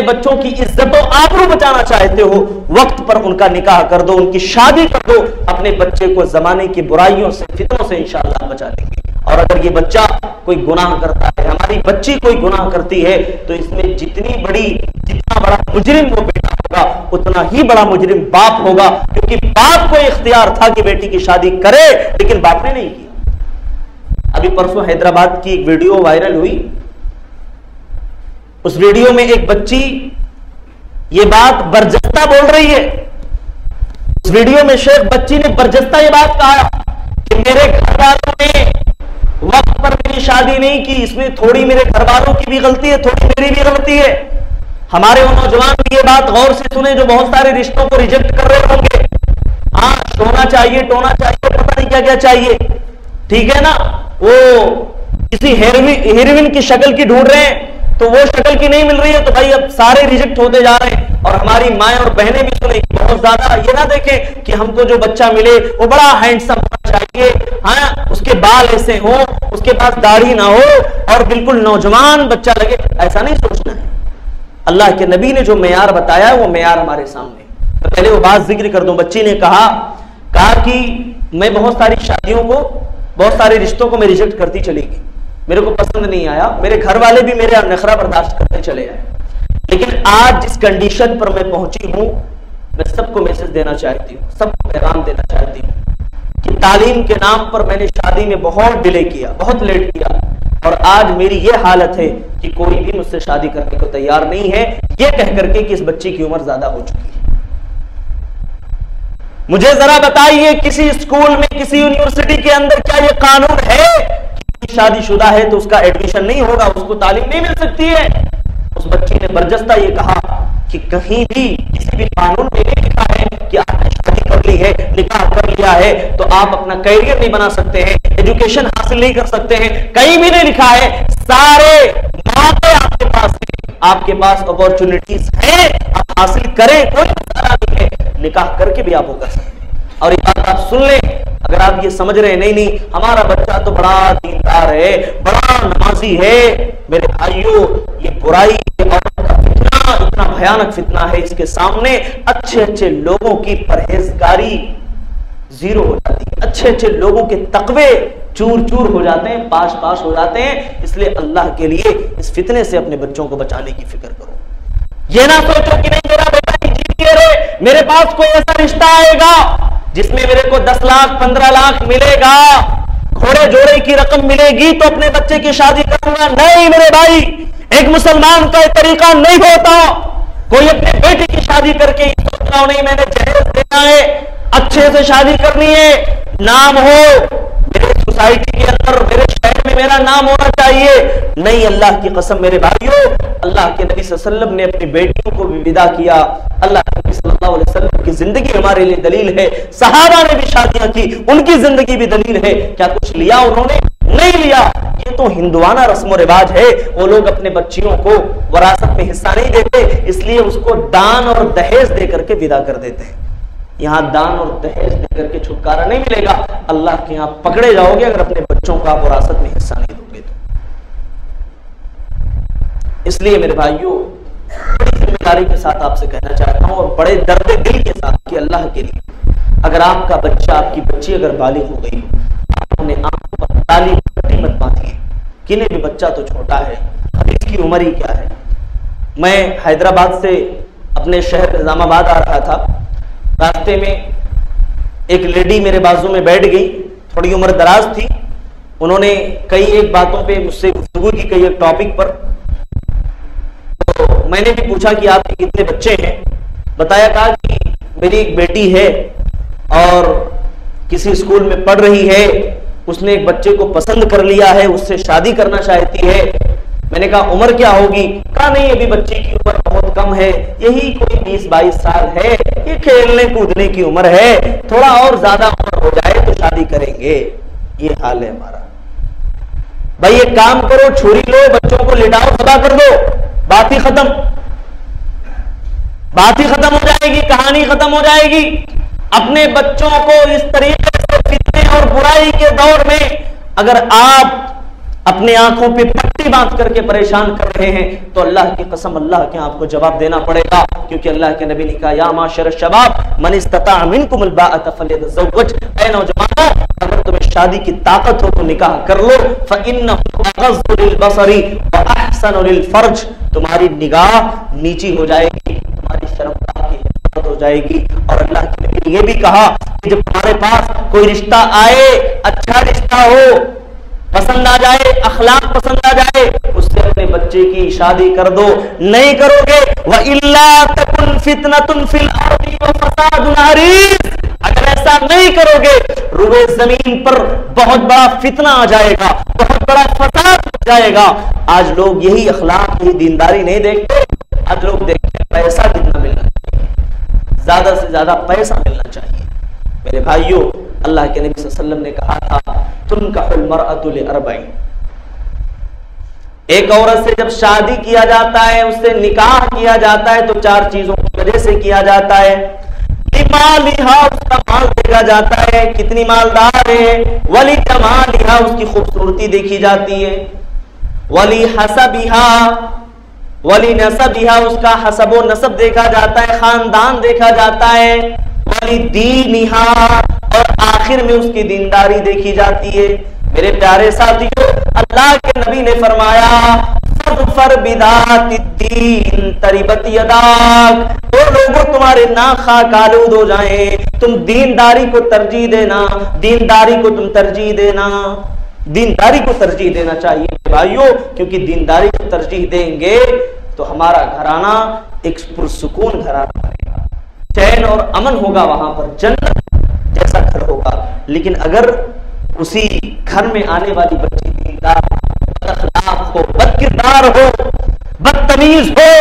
बच्चों की इज्जत और आबरू बचाना चाहते हो, वक्त पर उनका निकाह कर दो, उनकी शादी कर दो। अपने बच्चे को जमाने की बुराइयों से, फितनों से इंशाअल्लाह बचा लेंगे। और अगर ये बच्चा कोई गुनाह करता है, हमारी बच्ची कोई गुनाह करती है, तो इसमें जितना बड़ा मुजरिम वो बेटा होगा, उतना ही बड़ा मुजरिम बाप होगा, क्योंकि बाप को इख्तियार था कि बेटी की शादी करे, लेकिन बाप ने नहीं किया। अभी परसों हैदराबाद की एक वीडियो वायरल हुई। उस वीडियो में एक बच्ची ये बात बरजस्ता बोल रही है। उस वीडियो में शेख बच्ची ने बरजस्ता ये बात कहा कि मेरे घर वालों ने वक्त पर मेरी शादी नहीं की, इसमें थोड़ी मेरे घर वालों की भी गलती है, थोड़ी मेरी भी गलती है। हमारे वो नौजवान भी ये बात गौर से सुने जो बहुत सारे रिश्तों को रिजेक्ट कर रहे होंगे। हाँ सोना चाहिए, टोना चाहिए, पता नहीं क्या क्या चाहिए, ठीक है ना। वो किसी हेरोइन की शक्ल की ढूंढ रहे हैं, तो वो शक्ल की नहीं मिल रही है, तो भाई अब सारे रिजेक्ट होते जा रहे हैं। और हमारी माएं और बहनें भी सुने, बहुत ज्यादा ये ना देखें कि हमको जो बच्चा मिले वो बड़ा हैंडसम होना चाहिए, हाँ उसके बाल ऐसे हो, उसके पास दाढ़ी ना हो, और बिल्कुल नौजवान बच्चा लगे, ऐसा नहीं सोचना है। अल्लाह के नबी ने जो मेयार बताया है वो मेयार हमारे सामने। तो पहले वो बात जिक्र कर दूं। बच्ची ने कहा कि मैं बहुत सारी शादियों को, बहुत सारे रिश्तों को मैं रिजेक्ट करती चली गई, मेरे को पसंद नहीं आया, मेरे घर वाले भी मेरे नखरा बर्दाश्त करते चले आए, लेकिन आज जिस कंडीशन पर मैं पहुंची हूं, मैं सबको मैसेज देना चाहती हूं, सबको पैगाम देना चाहती हूं कि तालीम के नाम पर मैंने शादी में बहुत डिले किया, बहुत लेट किया, और आज मेरी ये हालत है कि कोई भी मुझसे शादी करने को तैयार नहीं है, ये कह करके कि इस बच्ची की उम्र ज्यादा हो चुकी है। मुझे जरा बताइए, किसी स्कूल में, किसी यूनिवर्सिटी के अंदर क्या ये कानून है कि शादीशुदा है तो उसका एडमिशन नहीं होगा, उसको तालीम नहीं मिल सकती है? उस बच्ची ने बरजस्ता ये कहा कि कहीं भी किसी भी कानून में नहीं लिखा है कि आपने शादी कर ली है, निकाह कर लिया है तो आप अपना कैरियर नहीं बना सकते हैं, एजुकेशन हासिल नहीं कर सकते हैं, कहीं भी नहीं लिखा है। सारे मौके आपके पास है, आपके पास अपॉर्चुनिटीज है, आप हासिल करें, कोई मसला नहीं है, निकाह करके भी आप वो कर सकते हैं। और ये बात आप सुन लें, अगर आप ये समझ रहे हैं नहीं हमारा बच्चा तो बड़ा दीनदार है, बड़ा नमाजी है, मेरे भाइयों ये बुराई और फितना इतना भयानक फितना है, इसके सामने अच्छे अच्छे लोगों की परहेजगारी जीरो हो जाती है, अच्छे अच्छे लोगों के तकवे चूर चूर हो जाते हैं, पाश पाश हो जाते हैं। इसलिए अल्लाह के लिए इस फितने से अपने बच्चों को बचाने की फिक्र करो। ये ना सोचो कि नहीं मेरा बेटा इंजीनियर है, मेरे पास कोई ऐसा रिश्ता आएगा जिसमें मेरे को 10 लाख 15 लाख मिलेगा, थोड़े जोड़े की रकम मिलेगी तो अपने बच्चे की शादी करूंगा। नहीं मेरे भाई, एक मुसलमान का तरीका नहीं होता। कोई अपने बेटे की शादी करके सोच रहा हो नहीं मैंने जहेज देना है, अच्छे से शादी करनी है, नाम हो मेरे सोसाइटी के अंदर, मेरे शहर में मेरा नाम होना चाहिए। नहीं, अल्लाह की कसम मेरे भाइयों, अल्लाह के नबी सल्लल्लाहु अलैहि वसल्लम ने अपनी बेटियों को भी विदा किया। अल्लाह के नबी सल्लल्लाहु अलैहि वसल्लम की जिंदगी हमारे लिए दलील है। सहाबा ने भी शादियां की, उनकी जिंदगी भी दलील है। क्या कुछ लिया उन्होंने? नहीं लिया। ये तो हिंदुआना रस्म और रिवाज है। वो लोग अपने बच्चियों को वरासत में हिस्सा नहीं देते, इसलिए उसको दान और दहेज देकर के विदा कर देते हैं। यहां दान और दहेज देकर के छुटकारा नहीं मिलेगा, अल्लाह के यहां पकड़े जाओगे अगर अपने बच्चों का वरासत में हिस्सा नहीं दोगे तो। इसलिए मेरे भाइयों, बड़ी जिम्मेदारी के साथ आपसे कहना चाहता हूं और बड़े दर्द दिल के साथ कि अल्लाह के लिए अगर आपका बच्चा, आपकी बच्ची अगर बालिग हो गई, अपने आंखों पर ताली पट्टी मत बांधिए। किन्हीं भी बच्चा तो छोटा है, अब इसकी उम्र ही क्या है। मैं हैदराबाद से अपने शहर निजामाबाद आ रहा था, रास्ते में एक लेडी मेरे बाजू में बैठ गई, थोड़ी उम्र दराज थी। उन्होंने कई एक बातों पे मुझसे गुफ्तगू की, कई एक टॉपिक पर। तो मैंने भी पूछा कि आपके कितने बच्चे हैं। बताया, कहा कि मेरी एक बेटी है और किसी स्कूल में पढ़ रही है, उसने एक बच्चे को पसंद कर लिया है, उससे शादी करना चाहती है। मैंने कहा उम्र क्या होगी? कहा नहीं, अभी बच्चे की उम्र बहुत कम है, यही कोई 20-22 साल है, ये खेलने कूदने की उम्र है, थोड़ा और ज्यादा उम्र हो जाए तो शादी करेंगे। ये हाल है हमारा। भाई एक काम करो, छुरी लो, बच्चों को लिटाओ, सदा कर दो, बात ही खत्म, बात ही खत्म हो जाएगी, कहानी खत्म हो जाएगी। अपने बच्चों को इस तरीके से फितने और बुराई के दौर में अगर आप अपने आंखों पे पट्टी बांध करके परेशान कर रहे हैं तो अल्लाह की कसम अल्लाह के आपको जवाब देना पड़ेगा। क्योंकि अल्लाह के नबी ने कहा, या माशर शबाब मन इस्तता मिनकुमुल बाअत फल्यतज़व्वज, ऐ नौजवानों अगर तुम्हें शादी की ताकत हो तो निकाह कर लो। फ़इन्नहु अग़ज़्ज़ु लिलबसरी व अहसनु लिलफ़र्ज, तुम्हारी निगाह नीची हो जाएगी, तुम्हारी शर्मगाह की हिफाज़त हो जाएगी। और अल्लाह के नबी ने यह भी कहा कि जब तुम्हारे पास कोई रिश्ता आए, अच्छा रिश्ता हो, पसंद आ जाए, अखलाक पसंद आ जाए, उससे अपने बच्चे की शादी कर दो। नहीं करोगे, व इल्ला तकुन फितनतुन फिल अर्दि व फसादुन अरीज़, अगर ऐसा नहीं करोगे रुए जमीन पर बहुत बड़ा फितना आ जाएगा, बहुत बड़ा फसाद हो जाएगा। आज लोग यही अखलाक, यही दीनदारी नहीं देखते। आज लोग देखते हैं पैसा कितना मिलना चाहिए, ज्यादा से ज्यादा पैसा मिलना चाहिए। मेरे भाइयों, अल्लाह के नबी सल्लल्लाहु अलैहि वसल्लम ने कहा था, तुनकाहुल मरअतु लिअरबईन, एक औरत से जब शादी किया जाता है, उससे निकाह किया जाता है तो 4 चीजों की वजह से किया जाता है। लिमालिहा, उसका माल देखा जाता है, कितनी मालदार है। वली जमालिहा, उसकी खूबसूरती देखी जाती है। वली हसबिहा, वली नसबिहा, उसका हसबो नसब देखा जाता है, खानदान देखा जाता है। वली दीनिहा, और आखिर में उसकी दीनदारी देखी जाती है। मेरे प्यारे साथियों, अल्लाह के नबी ने फरमाया, फर बिदातिद्दीन तरिबत यदाक, तो लोगों तुम्हारे नाख़ आलूद हो जाए, तुम दीनदारी को तरजीह देना, दीनदारी को तुम तरजीह देना, दीनदारी को तरजीह देना चाहिए भाइयों। क्योंकि दीनदारी को तरजीह देंगे तो हमारा घराना एक पुरसुकून घराना बनेगा, चैन और अमन होगा, वहां पर जन्नत जैसा घर होगा। लेकिन अगर उसी घर में आने वाली बच्ची दीनदार, बदअखलाक हो, बदकिरदार हो, बदतमीज हो,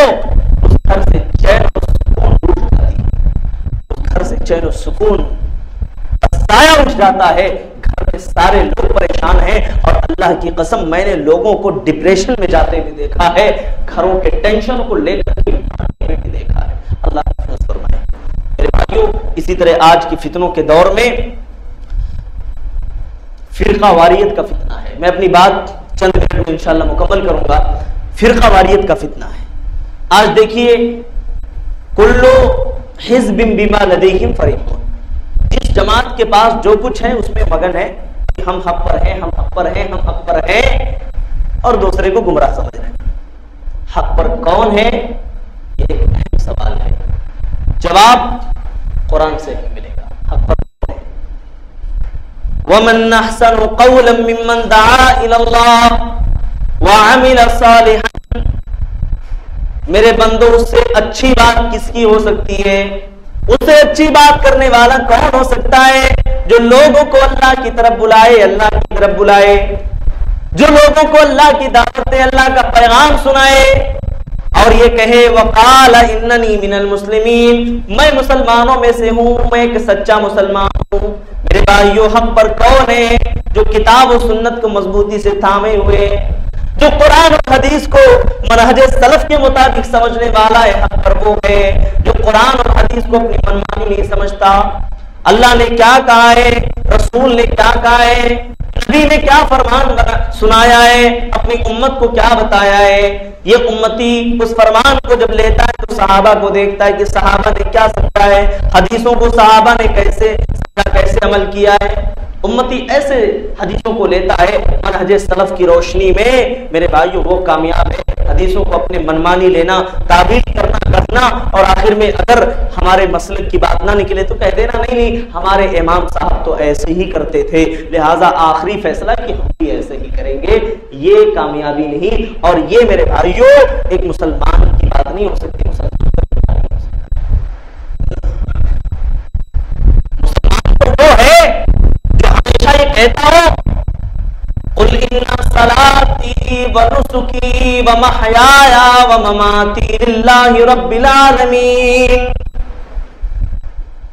उस घर से चैन और सुकून उठ जाती है, उस घर से चैन और सुकून साया उठ जाता है। घर में सारे लोग परेशान हैं और अल्लाह की कसम मैंने लोगों को डिप्रेशन में जाते हुए देखा है, घरों के टेंशन को लेकर के भी देखा है। अल्लाह हिफाज़त फरमाए। मेरे भाइयों, इसी तरह आज की फितनों के दौर में फिरका वारियत का फितना है। मैं अपनी बात चंद मिनट में इंशाअल्लाह मुकम्मल करूंगा। फिरका वारियत का फितना है। आज देखिए, कुल्लु हिज़्बिन बिमा लदैहिम फरीक़ून, जिस जमात के पास जो कुछ है उसमें मगन है, हम हक पर हैं, हम हक पर हैं, हम हक पर हैं, और दूसरे को गुमराह समझ रहे हैं। हक पर कौन है, ये एक अहम सवाल है। जवाब कुरान से ही मिलेगा। हक पर कौन है? वमन अहसनु क़ौलन मिम्मन दआ इलल्लाह व अमिल सालिहन। मेरे बंदो, उससे अच्छी बात किसकी हो सकती है? उससे अच्छी बात करने वाला कौन हो सकता है? जो लोगों को अल्लाह की तरफ बुलाए, अल्लाह की तरफ बुलाए, जो लोगों को अल्लाह की दावत दे, अल्लाह का पैगाम सुनाए और ये कहे वक़ाल इन्ननी मिनल मुस्लिमीन, मैं मुसलमानों में से हूं, मैं एक सच्चा मुसलमान हूं। मेरे भाइयों, हक पर कौन है? जो किताब और सुन्नत को मजबूती से थामे हुए, जो कुरान और हदीस को मनहज सलफ के मुताबिक समझने वाला है, हक पर वो है जो कुरान और हदीस को अपनी मनमानी नहीं समझता। अल्लाह ने क्या कहा है, रसूल ने क्या कहा है, नबी ने क्या फरमान सुनाया है, अपनी उम्मत को क्या बताया है, ये उम्मती उस फरमान को जब लेता है तो सहाबा को देखता है कि सहाबा ने क्या समझा है, हदीसों को सहाबा ने कैसे अमल किया है। उम्मती ऐसे हदीसों को लेता है मनहज सलफ की रोशनी में। मेरे भाइयों, वो कामयाब है। हदीसों को अपने मनमानी लेना, ताबील करना और आखिर में अगर हमारे मसलक की बात ना निकले तो कह देना नहीं हमारे इमाम साहब तो ऐसे ही करते थे, लिहाजा आखिरी फैसला कि हम भी ऐसे ही करेंगे। ये कामयाबी नहीं, और ये मेरे भाइयों एक मुसलमान की बात नहीं हो सकती। मुसलमान तो वो है जो हमेशा ये कहता हो कुल इन्ना सलाती व नुसुकी व महयाया व ममाती लिल्लाहि रब्बिल आलमीन।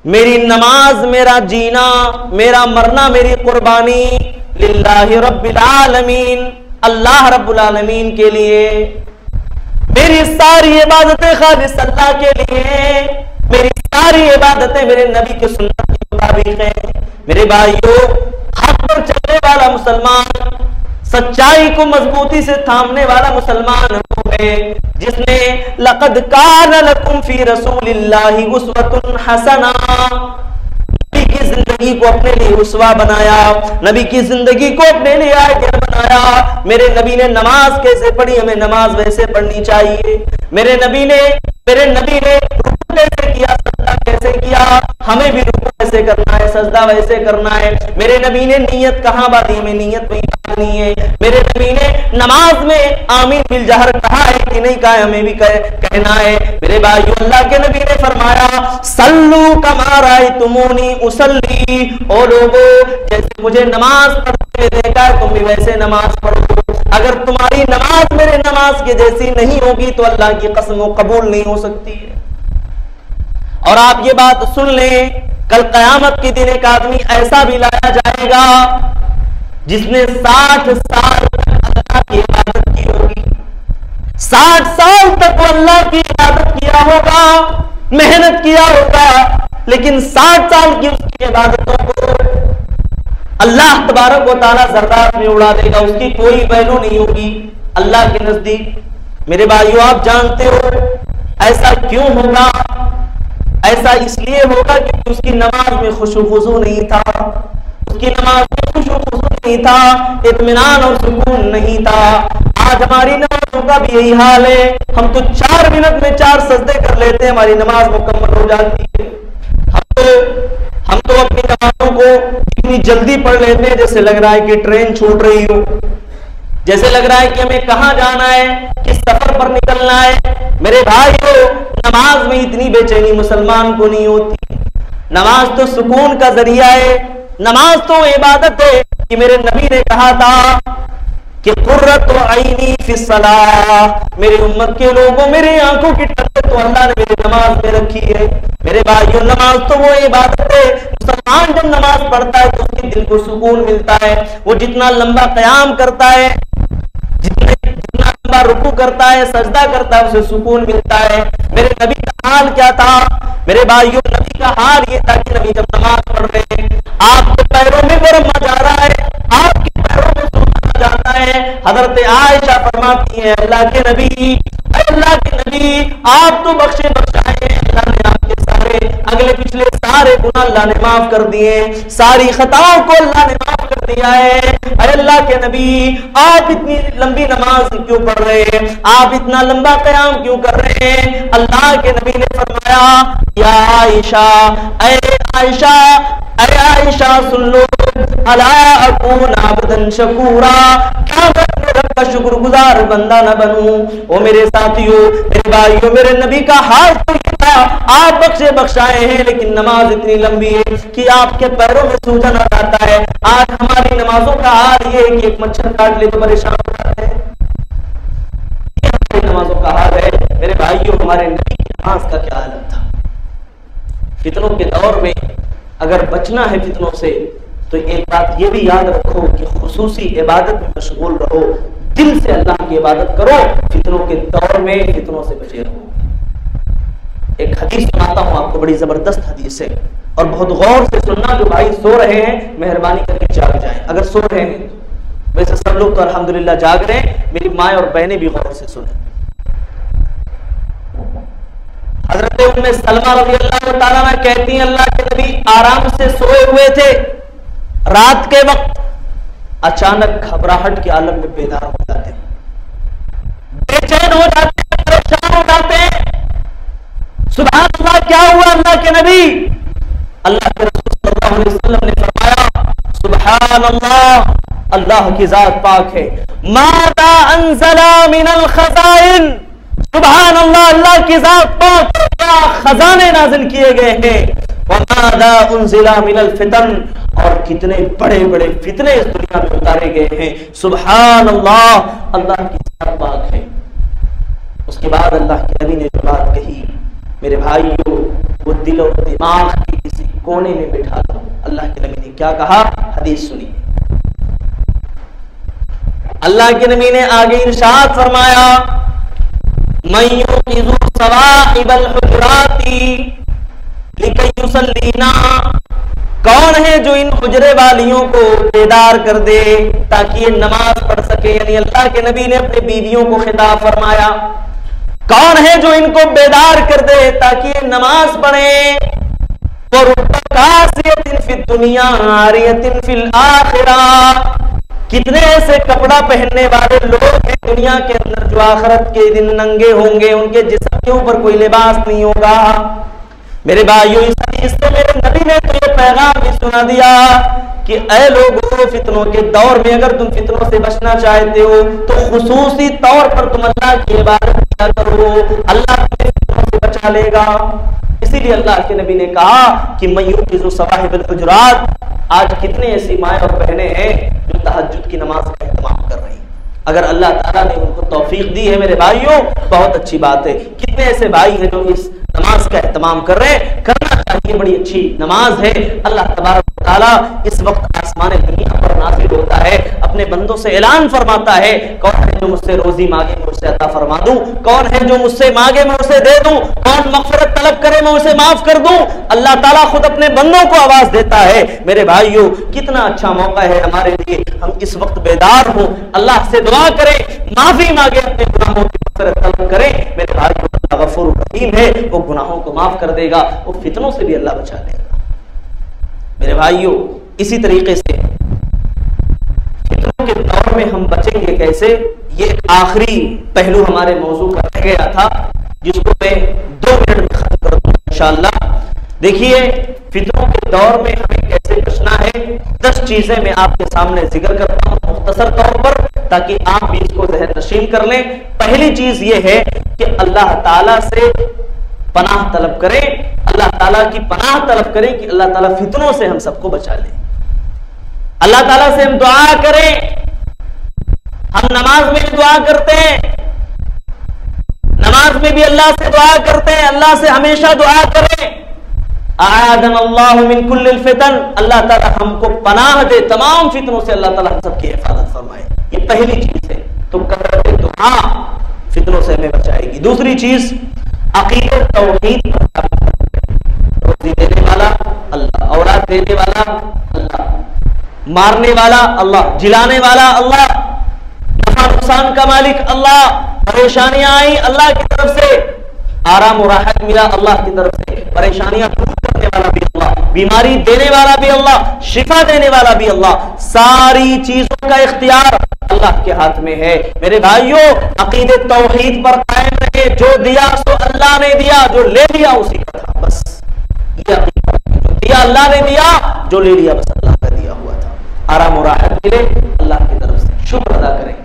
मेरी नमाज, मेरा जीना, मेरा मरना, मेरी कुर्बानी लिल्लाहि रब्बिल आलमीन, अल्लाह रब्बुल आलमीन के लिए। मेरी सारी इबादतें खालिस अल्लाह के लिए, मेरी सारी इबादतें मेरे नबी के सुन्नत के मुताबिक हैं। मेरे भाइयों, हक पर चलने वाला मुसलमान, सच्चाई को मजबूती से थामने वाला मुसलमान वो है जिसने लक़द कान लकुम फी रसूलिल्लाहि उस्वतुन हसना, नबी की जिंदगी को अपने लिए उस्वा बनाया, नबी की जिंदगी को अपने लिए आइडियल बनाया। मेरे नबी ने नमाज कैसे पढ़ी, हमें नमाज वैसे पढ़नी चाहिए। मेरे नबी ने रुकू कैसे किया, सजदा कैसे किया, हमें भी रुकू कैसे करना है, सजदा वैसे करना है। मेरे नबी ने नीयत कहाँ बांधी, हमें नीयत वही बांधनी है। मेरे नबी ने नमाज में आमीन बिल जहर कहा है कि नहीं कहा है, हमें भी कहना है। मेरे भाइयों, अल्लाह के नबी ने फरमाया सल्लू कमा रायतुमूनी उसल्ली, ओ लोगों जैसे मुझे नमाज पढ़ते देखा है तुम भी वैसे नमाज पढ़ो। अगर तुम्हारी नमाज मेरे नमाज के जैसी नहीं होगी तो अल्लाह की कसम कबूल नहीं हो सकती है। और आप ये बात सुन लें, कल कयामत के दिन एक आदमी ऐसा भी लाया जाएगा जिसने 60 साल तक अल्लाह की इबादत की होगी, 60 साल तक वो अल्लाह की इबादत किया होगा, मेहनत किया होगा, लेकिन 60 साल की उसकी इबादतों को अल्लाह तबारक व तआला ज़र्रात में उड़ा देगा, उसकी कोई वैल्यू नहीं होगी अल्लाह के नजदीक। मेरे भाइयों, आप जानते हो ऐसा क्यों होगा? ऐसा इसलिए होगा क्योंकि उसकी नमाज में खुशू खुजू नहीं था, उसकी नमाज में खुशू खुजू नहीं था, इत्मीनान और सुकून नहीं था। आज हमारी नमाजों का भी यही हाल है, हम तो 4 मिनट में 4 सजदे कर लेते हैं, हमारी नमाज मुकम्मल हो जाती है। हम तो अपनी नमाजों को इतनी जल्दी पढ़ लेते हैं जैसे लग रहा है कि ट्रेन छूट रही हो, जैसे लग रहा है कि हमें कहां जाना है, किस सफर पर निकलना है। मेरे भाइयों, नमाज में इतनी बेचैनी मुसलमान को नहीं होती। नमाज तो सुकून का जरिया है, नमाज तो इबादत है कि मेरे नबी ने कहा था कि कुर्रत ऐनी फी सलाह, मेरी उम्मत के लोगों, मेरी आंखों की ठंडक तो अल्लाह ने मेरी नमाज में रखी है। मेरे भाइयों, नमाज तो वो इबादत है, मुसलमान जब नमाज पढ़ता है तो उसके दिल को सुकून मिलता है। वो जितना लंबा क़याम करता है, जितना लंबा रुकू करता है, सजदा करता है, उसे सुकून मिलता है। मेरे नबी का हाल क्या था? मेरे भाइयों, नबी का हाल ये था कि नबी जब नमाज पढ़ रहे हैं, आपके पैरों में गरम जा रहा है, आपके पैरों में सूखा जाता है। हजरत आयशा फरमाती है अल्लाह के नबी, आप तो बख्शे बख्शाए, अल्लाह ने आपके सारे अगले पिछले सारे गुनाह अल्लाह ने माफ कर दिए, सारी खताओं को अल्लाह ने माफ कर दिया है। अल्लाह के नबी, आप इतनी लंबी नमाज क्यों पढ़ रहे हैं, आप इतना लंबा क़याम क्यों कर रहे हैं? अल्लाह के नबी ने फरमाया या आयशा, ऐ आयशा सुन लो, अला अकून अब्दन शकूरा, क्या मैं अपने रब का शुक्रगुजार बंदा न बनूं। ओ मेरे साथियों, मेरे भाइयों, मेरे नबी का हाल तो ये था, आप बख्शे बख्शाए हैं, लेकिन नमाज इतनी लंबी है कि आपके पैरों में सूजन आ जाता है। आज हमारी नमाजों का हाल ये है कि एक मच्छर काट ले तो परेशान हो जाते हैं। नमाजों का हाल है। मेरे भाइयों, हमारे नबी की नमाज का क्या हालत था। फितनों के दौर में अगर बचना है फितनों से, तो एक बात ये भी याद रखो कि खुसूसी इबादत में मशगूल रहो, दिल से अल्लाह की इबादत करो। फितनों के दौर में फितनों से बचे रहो। एक हदीस सुनाता हूं आपको, बड़ी जबरदस्त हदीस है, और बहुत गौर से सुनना। जो भाई सो रहे हैं मेहरबानी करके जाग जाएं, अगर सो रहे हैं। वैसे सब लोग तो अल्हम्दुलिल्लाह जाग रहे हैं, मेरी माँ और बहनें भी गौर से सुने। हजरत उम्मे सलमा रज़ियल्लाहु ताला अन्हा कहती हैं, अल्लाह के नबी आराम से सोए हुए थे, रात के वक्त अचानक घबराहट के आलम में बेदार हो जाते हैं, बेचैन हो जाते हैं, परेशान हो जाते हैं। सुभान अल्लाह, क्या हुआ अल्लाह के नबी? अल्लाह के रसूल सल्लल्लाहु अलैहि वसल्लम ने फरमाया, सुभान अल्लाह, अल्लाह की जात पाक है, मादा अंज़ला मिनल खज़ाइन, सुभान अल्लाह, अल्लाह की जात पाक, क्या खजाने नाजिल किए गए हैं। वमादा उन्ज़िला मिनल फितन, और कितने बड़े बड़े फितने इस दुनिया में उतारे गए हैं। सुभान अल्लाह, अल्लाह की जात पाक है। उसके बाद अल्लाह के नबी ने जो बात कही, मेरे भाइयों, वो दिल और दिमाग के किसी कोने में बैठा दो। अल्लाह के नबी ने क्या कहा, हदीस सुनिए। अल्लाह के नबी ने आगे इरशाद फरमाया, मय्युक़िज़ु सवाइबल हुजुराती लिकय युसल्लीना, कौन है जो इन हुजरे वालियों को बेदार कर दे ताकि ये नमाज पढ़ सके। यानी अल्लाह के नबी ने अपने बीवियों को खिताब फरमाया, कौन है जो इनको बेदार कर दे ताकि ये नमाज पढ़े। वरुब्बकासियतिन फिद दुनिया आरियतिन फिल आखिरा, कितने ऐसे कपड़ा पहनने वाले लोग हैं दुनिया के अंदर जो आखिरत के दिन नंगे होंगे, उनके जिस्म के ऊपर कोई लिबास नहीं होगा। मेरे भाइयों, इस हदीस से मेरे नबी ने तो ये पैगाम भी सुना दिया कि ऐ लोगों, फितनों के दौर में अगर तुम फितनों से बचना चाहते हो तो खुसूसी तौर पर तुम अल्लाह की इबादत किया करो, अल्लाह तुम्हें फितनों से बचा लेगा। इसीलिए अल्लाह के नबी ने कहा कि मय्युक़िज़ु सवाहिबल हुजुरात, आज कितने ऐसी माएँ और बहनें हैं जो तहज्जुद की नमाज का एहतमाम कर रही हैं। अगर अल्लाह ताला ने उनको तौफीक दी है मेरे भाइयों, बहुत अच्छी बात है। कितने ऐसे भाई हैं जो इस नमाज का एहतमाम कर रहे हैं, करना चाहिए, बड़ी अच्छी नमाज है। अल्लाह तबारक व तआला इस वक्त आसमान दुनिया पर नाज़िल होता है, अपने बंदों से ऐलान फरमाता है, कौन है जो मुझसे रोजी मांगे मैं उसे अता फरमा दूं, कौन है जो मुझसे मांगे मैं उसे दे दूं, कौन मग़फ़िरत तलब करे मैं उसे माफ कर दूं। अल्लाह ताला खुद अपने बंदों को आवाज देता है। मेरे भाइयों, कितना अच्छा मौका है हमारे लिए, हम इस वक्त बेदार हों, अल्लाह से दुआ करें, माफी मांगे, अपने गुनाहों की मग़फ़िरत तलब करें। मेरे भाइयों, अल्लाह गफूर रहीम है, वो गुनाहों को माफ कर देगा, वो फितनों से भी अल्लाह बचा लेगा। मेरे भाइयों, इसी तरीके से फितनों के दौर में हम बचेंगे कैसे, ये एक आखिरी पहलू हमारे मौजू का रह गया था, जिसको मैं 2 मिनट में खत्म कर दूंगा इंशाअल्लाह। देखिए, फितनों के दौर में हमें कैसे बचना है, 10 चीजें मैं आपके सामने जिक्र करता हूं मुख्तसर तौर पर, ताकि आप भी इसको ज़हन नशीन कर लें। पहली चीज ये है कि अल्लाह ताला से पनाह तलब करें, अल्लाह ताला की पनाह तलब करें कि अल्लाह ताला फितनों से हम सबको बचा ले। अल्लाह ताला से हम दुआ करें, हम नमाज में भी दुआ करते हैं, नमाज में भी अल्लाह से दुआ करते हैं, अल्लाह से हमेशा दुआ करें, आदन अल्लाह मिन कुल्लिल फितन, अल्लाह ताला हमको पनाह दे तमाम फितनों से, अल्लाह ताला हम सबकी हिफाजत फरमाए। ये पहली चीज है, तुम करते दुआ फितनों से हमें बचाएगी। दूसरी चीज, अकीदत तौहीद पर, रोजी देने वाला अल्लाह, औलाद देने वाला अल्लाह, मारने वाला अल्लाह, जिलाने वाला अल्लाह, नफा नुकसान का मालिक अल्लाह, परेशानियां आई अल्लाह की तरफ से, आराम और राहत मिला अल्लाह की तरफ से, परेशानियां दूर करने वाला भी अल्लाह, बीमारी देने वाला भी अल्लाह, शिफा देने वाला भी अल्लाह, सारी चीजों का इख्तियार अल्लाह के हाथ में है। मेरे भाइयों, अकीदे तौहीद पर कायम रहे, जो दिया सो अल्लाह ने दिया, जो ले लिया उसी का था, बस ये अकीदा, जो दिया अल्लाह ने दिया, जो ले लिया बस अल्लाह का दिया हुआ था। आराम और राहत मिले अल्लाह की तरफ से, शुक्र अदा करें।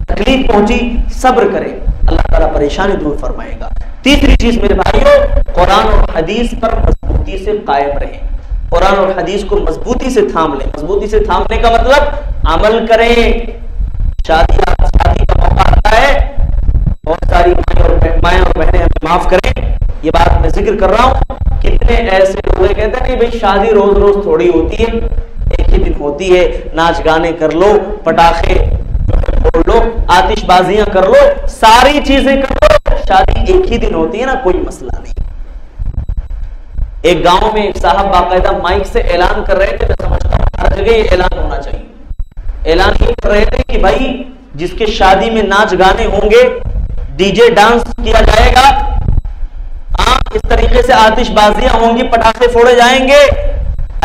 तकलीफ पहुंची सब्र करें, अल्लाह ताला परेशानी दूर फरमाएगा। तीसरी चीज मेरे भाइयों, कुरान और हदीस पर मजबूती से कायम रहें। कुरान और हदीस को मजबूती से थाम लें। मजबूती से थामने का मतलब अमल करें। शादी का मौका आता है, बहुत सारी माएं और बहनें हमें माफ करें, ये बात मैं जिक्र कर रहा हूं। कितने ऐसे लोग कहते हैं कि भाई शादी रोज रोज थोड़ी होती है, एक ही दिन होती है, नाच गाने कर लो, पटाखे फोड़ लो, आतिशबाजियां कर लो, सारी चीजें कर लो, शादी एक ही दिन होती है ना, कोई मसला नहीं। एक गांव में एक साहब बाकायदा माइक से ऐलान कर रहे थे, मैं समझता हूं हर जगह ये ऐलान होना चाहिए। ऐलान ये कर रहे थे कि भाई जिसके शादी में नाच गाने होंगे, डीजे डांस किया जाएगा, इस तरीके से आतिशबाजियां होंगी, पटाखे फोड़े जाएंगे,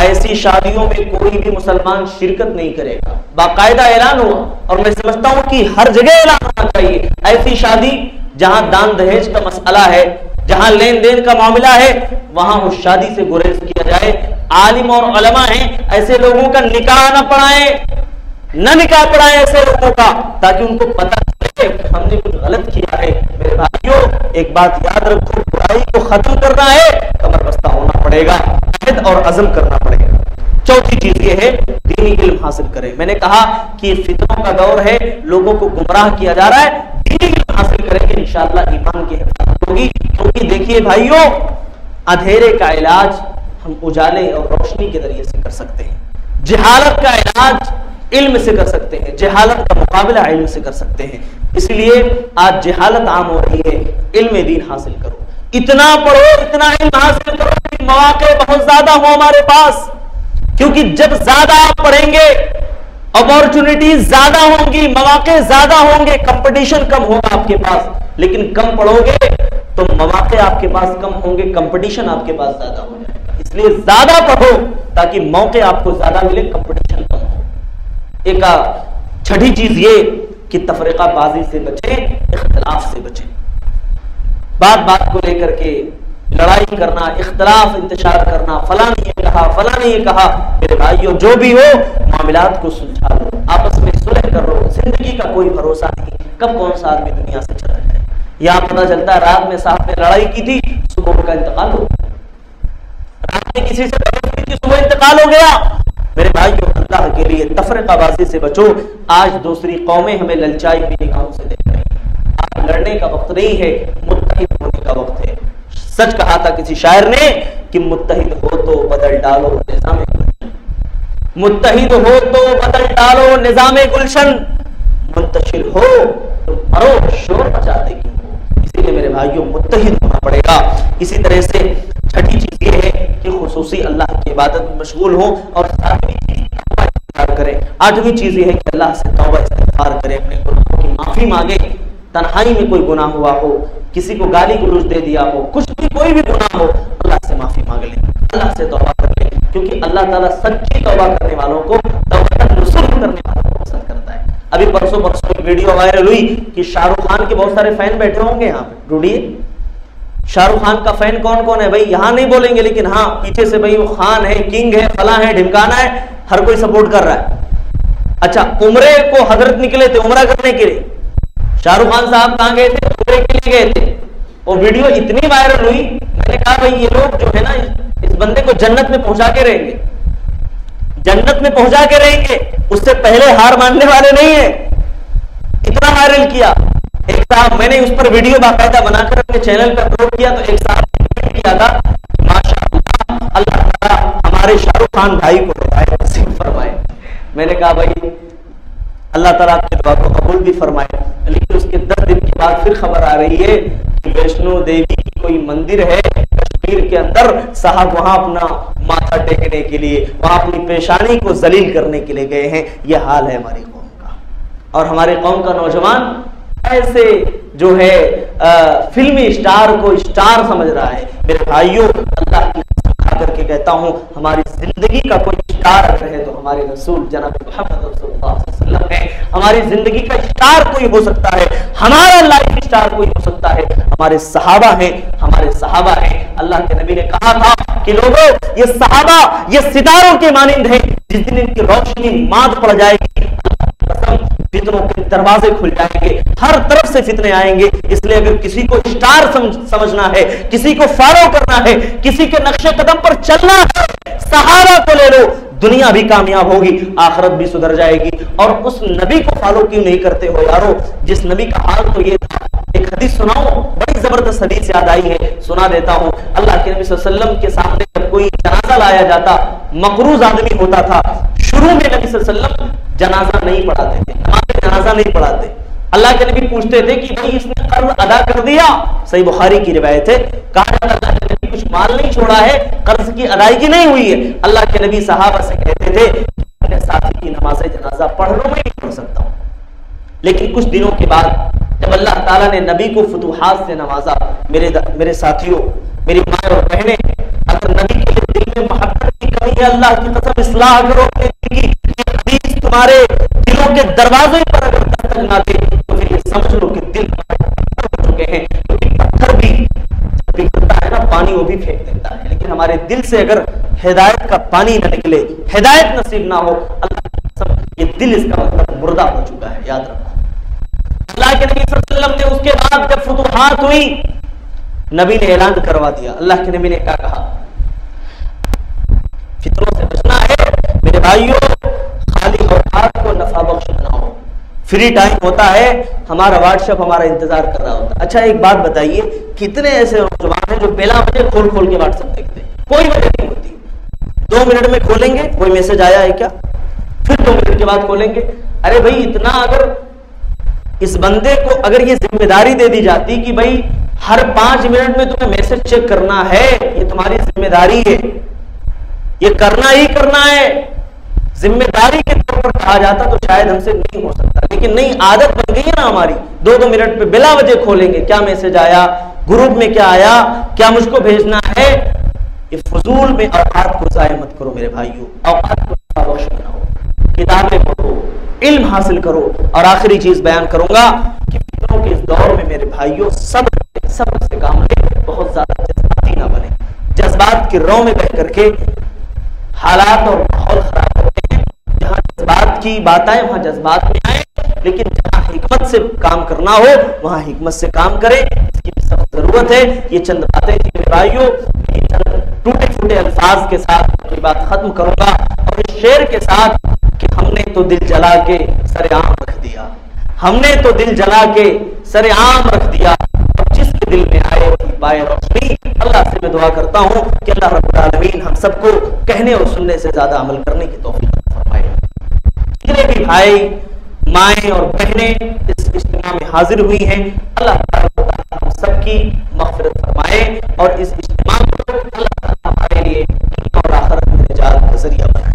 ऐसी शादियों में कोई भी मुसलमान शिरकत नहीं करेगा। बाकायदा ऐलान हुआ, और मैं समझता हूं कि हर जगह ऐलान होना चाहिए। ऐसी शादी जहां दान दहेज का मसला है, जहां लेन देन का मामला है, वहां उस शादी से गुरेज किया जाए। आलिम और उलमा हैं, ऐसे लोगों का निकाह न पढ़ाएं, न निकाह पढ़ाएं ऐसे लोगों का, ताकि उनको पता चले कि हमने कुछ गलत किया है। मेरे भाइयों, एक बात याद रखो, बुराई को खत्म करना है, कमर बस्ता होना पड़ेगा और अज़म करना पड़ेगा। चौथी चीज ये है, दीनी इल्म हासिल करें। मैंने कहा कि फितनों का दौर है, लोगों को गुमराह किया जा रहा है, दीनी इल्म हासिल करेंगे इंशाअल्लाह ईमान की हिफाजत होगी। क्योंकि देखिए भाइयों, अंधेरे का इलाज हम उजाले और रोशनी के जरिए से कर सकते हैं, जहालत का इलाज इल्म से कर सकते हैं, जहालत का मुकाबला इल्म से कर सकते हैं। इसलिए आज जहालत आम हो रही है, इल्म दीन हासिल करो, इतना पढ़ो, इतना इल्म हासिल करो कि मौके बहुत ज्यादा हो हमारे पास। क्योंकि जब ज्यादा आप पढ़ेंगे, अपॉर्चुनिटीज ज्यादा होंगी, मौके ज्यादा होंगे, कंपटीशन कम होगा आपके पास। लेकिन कम पढ़ोगे तो मौके आपके पास कम होंगे, कंपटीशन आपके पास ज्यादा हो जाएगा। इसलिए ज्यादा पढ़ो ताकि मौके आपको ज्यादा मिले, कंपटीशन कम हो। एक छठी चीज ये कि तफरीकाबाजी से बचें, इख्तिलाफ से बचें। बात बात को लेकर के लड़ाई करना, इख्तिलाफ इंतशार करना, फला ने ये कहा, फला ने ये कहा, मेरे भाइयों जो भी हो मामलात को सुलझा लो, आपस में सुलह कर लो। जिंदगी का कोई भरोसा नहीं, कब कौन सा आदमी दुनिया से चला जाए। यहाँ पता चलता है रात में साहब ने लड़ाई की थी, सुबह उनका इंतकाल हो गया, रात में किसी से लड़ाई की थी, सुबह इंतकाल हो गया। मेरे भाइयों, अल्लाह के लिए तफरीकाबाजी से बचो। आज दूसरी कौमें हमें ललचाई हुई निगाहों से देख रही हैं। आज लड़ने का वक्त नहीं है, मुत्तहिद होने का वक्त है। सच कहा था किसी शायर ने कि मुत्तहिद हो तो बदल डालो निज़ाम गुलशन, मुत्तहिद हो तो बदल डालो निज़ाम गुलशन, मुंतशिर हो तो मरो शोर मचाते क्यों हो। इसीलिए मेरे भाइयों मुत्तहिद होना पड़ेगा। इसी तरह से छठी चीज ये है कि खुसूसी अल्लाह की इबादत में मशगूल हो, और सातवीं चीज तौबा करें। आठवीं चीज ये है कि अल्लाह से तौबा इस्तिग़फ़ार करें, अपने गुनाहों की माफी मांगे। तन्हाई में कोई गुनाह हुआ हो, किसी को गाली गलौज दे दिया हो, कुछ भी कोई भी गुनाह हो, अल्लाह से माफी मांग लें, अल्लाह से तौबा कर लें। क्योंकि अल्लाह ताला सच्ची तौबा करने वालों को, तौबा नसूह करने वालों को पसंद करता है। अभी परसों एक वीडियो वायरल हुई कि शाहरुख खान के बहुत सारे फैन बैठे होंगे यहाँ पे, ढूंढिए शाहरुख खान का फैन कौन कौन है भाई। यहाँ नहीं बोलेंगे, लेकिन हाँ पीछे से भाई वो खान है, किंग है, फला है, ढिमकाना है, हर कोई सपोर्ट कर रहा है। अच्छा, उम्रे को हजरत निकले थे उम्रा करने के लिए, शाहरुख खान साहब कहां गए थे? उम्रे के लिए गए थे। वो वीडियो इतनी वायरल हुई, मैंने कहा भाई ये लोग जो है ना, इस बंदे को जन्नत में पहुंचा के रहेंगे, जन्नत में पहुंचा के रहेंगे, उससे पहले हार मानने वाले नहीं है। इतना वायरल किया। एक साहब, मैंने उस पर वीडियो बाकायदा बनाकर अपने चैनल पर अपलोड किया, तो एक साहब ने किया था, माशाअल्लाह अल्लाह ताला हमारे शाहरुख खान भाई को हिदायत नसीब फरमाए। मैंने कहा भाई अल्लाह ताला आपकी दुआ को कबूल भी फरमाए। लेकिन उसके 10 दिन के बाद फिर खबर आ रही है कि वैष्णो देवी की कोई मंदिर है कश्मीर के अंदर, साहब वहां अपना माथा टेकने के लिए, वहां अपनी पेशानी को जलील करने के लिए गए हैं। यह हाल है हमारी कौम का। और हमारे कौम का नौजवान ऐसे जो है फिल्मी स्टार को स्टार समझ रहा है। मेरे भाइयों, अल्लाह की कसम खा करके कहता हूँ, हमारी जिंदगी का कोई स्टार रहे तो हमारे रसूल जनाब मोहम्मद रसूलुल्लाह सल्लल्लाहु अलैहि वसल्लम है। हमारी जिंदगी का स्टार कोई हो सकता है, हमारा लाइफ स्टार कोई हो सकता है, हमारे सहाबा हैं, हमारे सहाबा हैं। अल्लाह के नबी ने कहा था कि लोगों, ये सहाबा ये सितारों के मानिंद हैं, जिस दिन इनकी रोशनी माद पड़ जाएगी फितनों के दरवाजे खुल जाएंगे, हर तरफ से फितने आएंगे। इसलिए अगर किसी को स्टार समझना है, किसी को फॉलो करना है, किसी के नक्शे कदम पर चलना है, सहारा को ले लो, दुनिया भी कामयाब होगी, आखिरत भी सुधर जाएगी। और उस नबी को फॉलो क्यों नहीं करते हो यारो, जिस नबी का हाल तो ये था। एक हदीस सुनाओ, बड़ी जबरदस्त हदीस याद आई है, सुना देता हूं। अल्लाह के नबी सल्लल्लाहु अलैहि वसल्लम के सामने जब कोई जनाजा लाया जाता, मकरूज आदमी होता था, शुरू में नबी सल्लल्लाहु अलैहि वसल्लम जनाजा नहीं पढ़ाते थे, जनाजा नहीं पढ़ाते। अल्लाह के नबी पूछते थे कि भाई इसने कर्ज अदा कर दिया, सही बुखारी की रिवायत है, कहा अल्लाह के नबी कुछ माल नहीं छोड़ा है, कर्ज की अदायगी नहीं हुई है। अल्लाह के नबी सहाबा से कहते थे अपने साथी की नमाज जनाजा पढ़ लो, मैं नहीं पढ़ सकता हूं। लेकिन कुछ दिनों के बाद जब अल्लाह ताला ने नबी को फुतूहात से नवाजा, मेरे साथियों, मेरी माँ और बहनें, अगर नबी के दिल में मोहब्बत की कमी है, अल्लाह की कसम इस्लाह करो अपने दिल की। हदीस तुम्हारे दिलों के दरवाजे पर अगर दस्तक ना दे तो फिर ये समझ लो कि दिल हो चुके हैं, क्योंकि पत्थर भी पिघलता है ना, पानी वो भी फेंक देता है, लेकिन हमारे दिल से अगर हिदायत का पानी न निकले, हिदायत नसीब ना हो, अल्लाह की कसम ये दिल इसका मतलब मुर्दा हो चुका है, याद रखो। अल्लाह के नबी सल्लल्लाहु अलैहि वसल्लम ने उसके बाद जब फुतूहात हुई, नबी ने ऐलान करवा दिया। अल्लाह के नबी ने क्या कहा, फितरों से बचना है मेरे भाइयों, खाली औकात को नफा बख्श बनाओ। फ्री टाइम होता है, हमारा व्हाट्सएप हमारा इंतजार कर रहा होता है। अच्छा एक बात बताइए, कितने ऐसे नौजवान हैं जो बेला वजह खोल खोल के व्हाट्सएप देखते हैं, कोई वजह नहीं होती, 2 मिनट में खोलेंगे, कोई मैसेज आया है क्या, फिर 2 मिनट के बाद खोलेंगे। अरे भाई इतना अगर इस बंदे को अगर ये जिम्मेदारी दे दी जाती कि भाई हर 5 मिनट में तुम्हें मैसेज चेक करना है, ये तुम्हारी जिम्मेदारी है, ये करना ही करना है, जिम्मेदारी के तौर पर कहा जाता तो शायद हमसे नहीं हो सकता। लेकिन नहीं, आदत बन गई है ना हमारी, 2-2 मिनट पे बिला वजह खोलेंगे, क्या मैसेज आया, ग्रुप में क्या आया, क्या मुझको भेजना है। ये फजूल में औकात को जाया मत करो मेरे भाइयों, औकात को बख्श बनाओ, किताबें पढ़ो, इल्म हासिल करो। और आखिरी चीज बयान करूंगा कि फितरों के इस दौर में मेरे भाइयों सब्र से काम ले, बहुत ज्यादा जज्बाती ना बने। जज्बात की रौ में बह करके हालात और माहौल खराब होते हैं। जहां जज्बात की बात आए वहां जज्बात में आए, लेकिन जहां हिकमत से काम करना हो वहां हिकमत से काम करें, इसकी भी सख्त जरूरत है। ये चंद बातें थी मेरे भाइयों, ये चंद टूटे फूटे अल्फाज के साथ अपनी बात खत्म करूंगा और इस शेर के साथ कि हमने तो दिल जला के सरेआम रख दिया, हमने तो दिल जला के सरेआम रख दिया, और जिसके दिल में आए वही पाए रोशनी। अल्लाह से मैं दुआ करता हूँ कि अल्लाह रब्बुल आलमीन हम सबको कहने और सुनने से ज्यादा अमल करने की तौफीक फरमाए। जितने भी भाई माएँ और बहनें इस इज्तिमा में हाजिर हुई हैं, अल्लाह ताला हम सबकी मग़फ़िरत फरमाए और इस इज्तिमा को अल्लाह ताला हमारे लिए दुनिया और आखिरत में निजात का ज़रिया बनाए।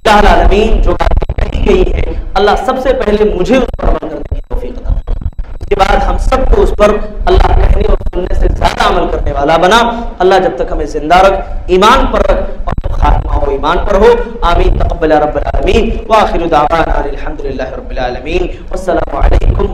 अल्लाह आमीन। जो बातें कही गई है अल्लाह सबसे पहले मुझे उस पर अमल करने की तौफीक अता फरमाए, उसके बाद हम सबको उस पर अल्लाह कहने और सुनने से ज्यादा अमल करने वाला बना। अल्लाह जब तक हमें जिंदा रख, ईमान पर रख और जब खात्मा हो ईमान पर हो। आमीन तक़ब्बल या रब्बल आलमीन व आखिरु दावाना अनिल हम्दुलिल्लाहि रब्बिल आलमीन। वस्सलामु अलैकुम।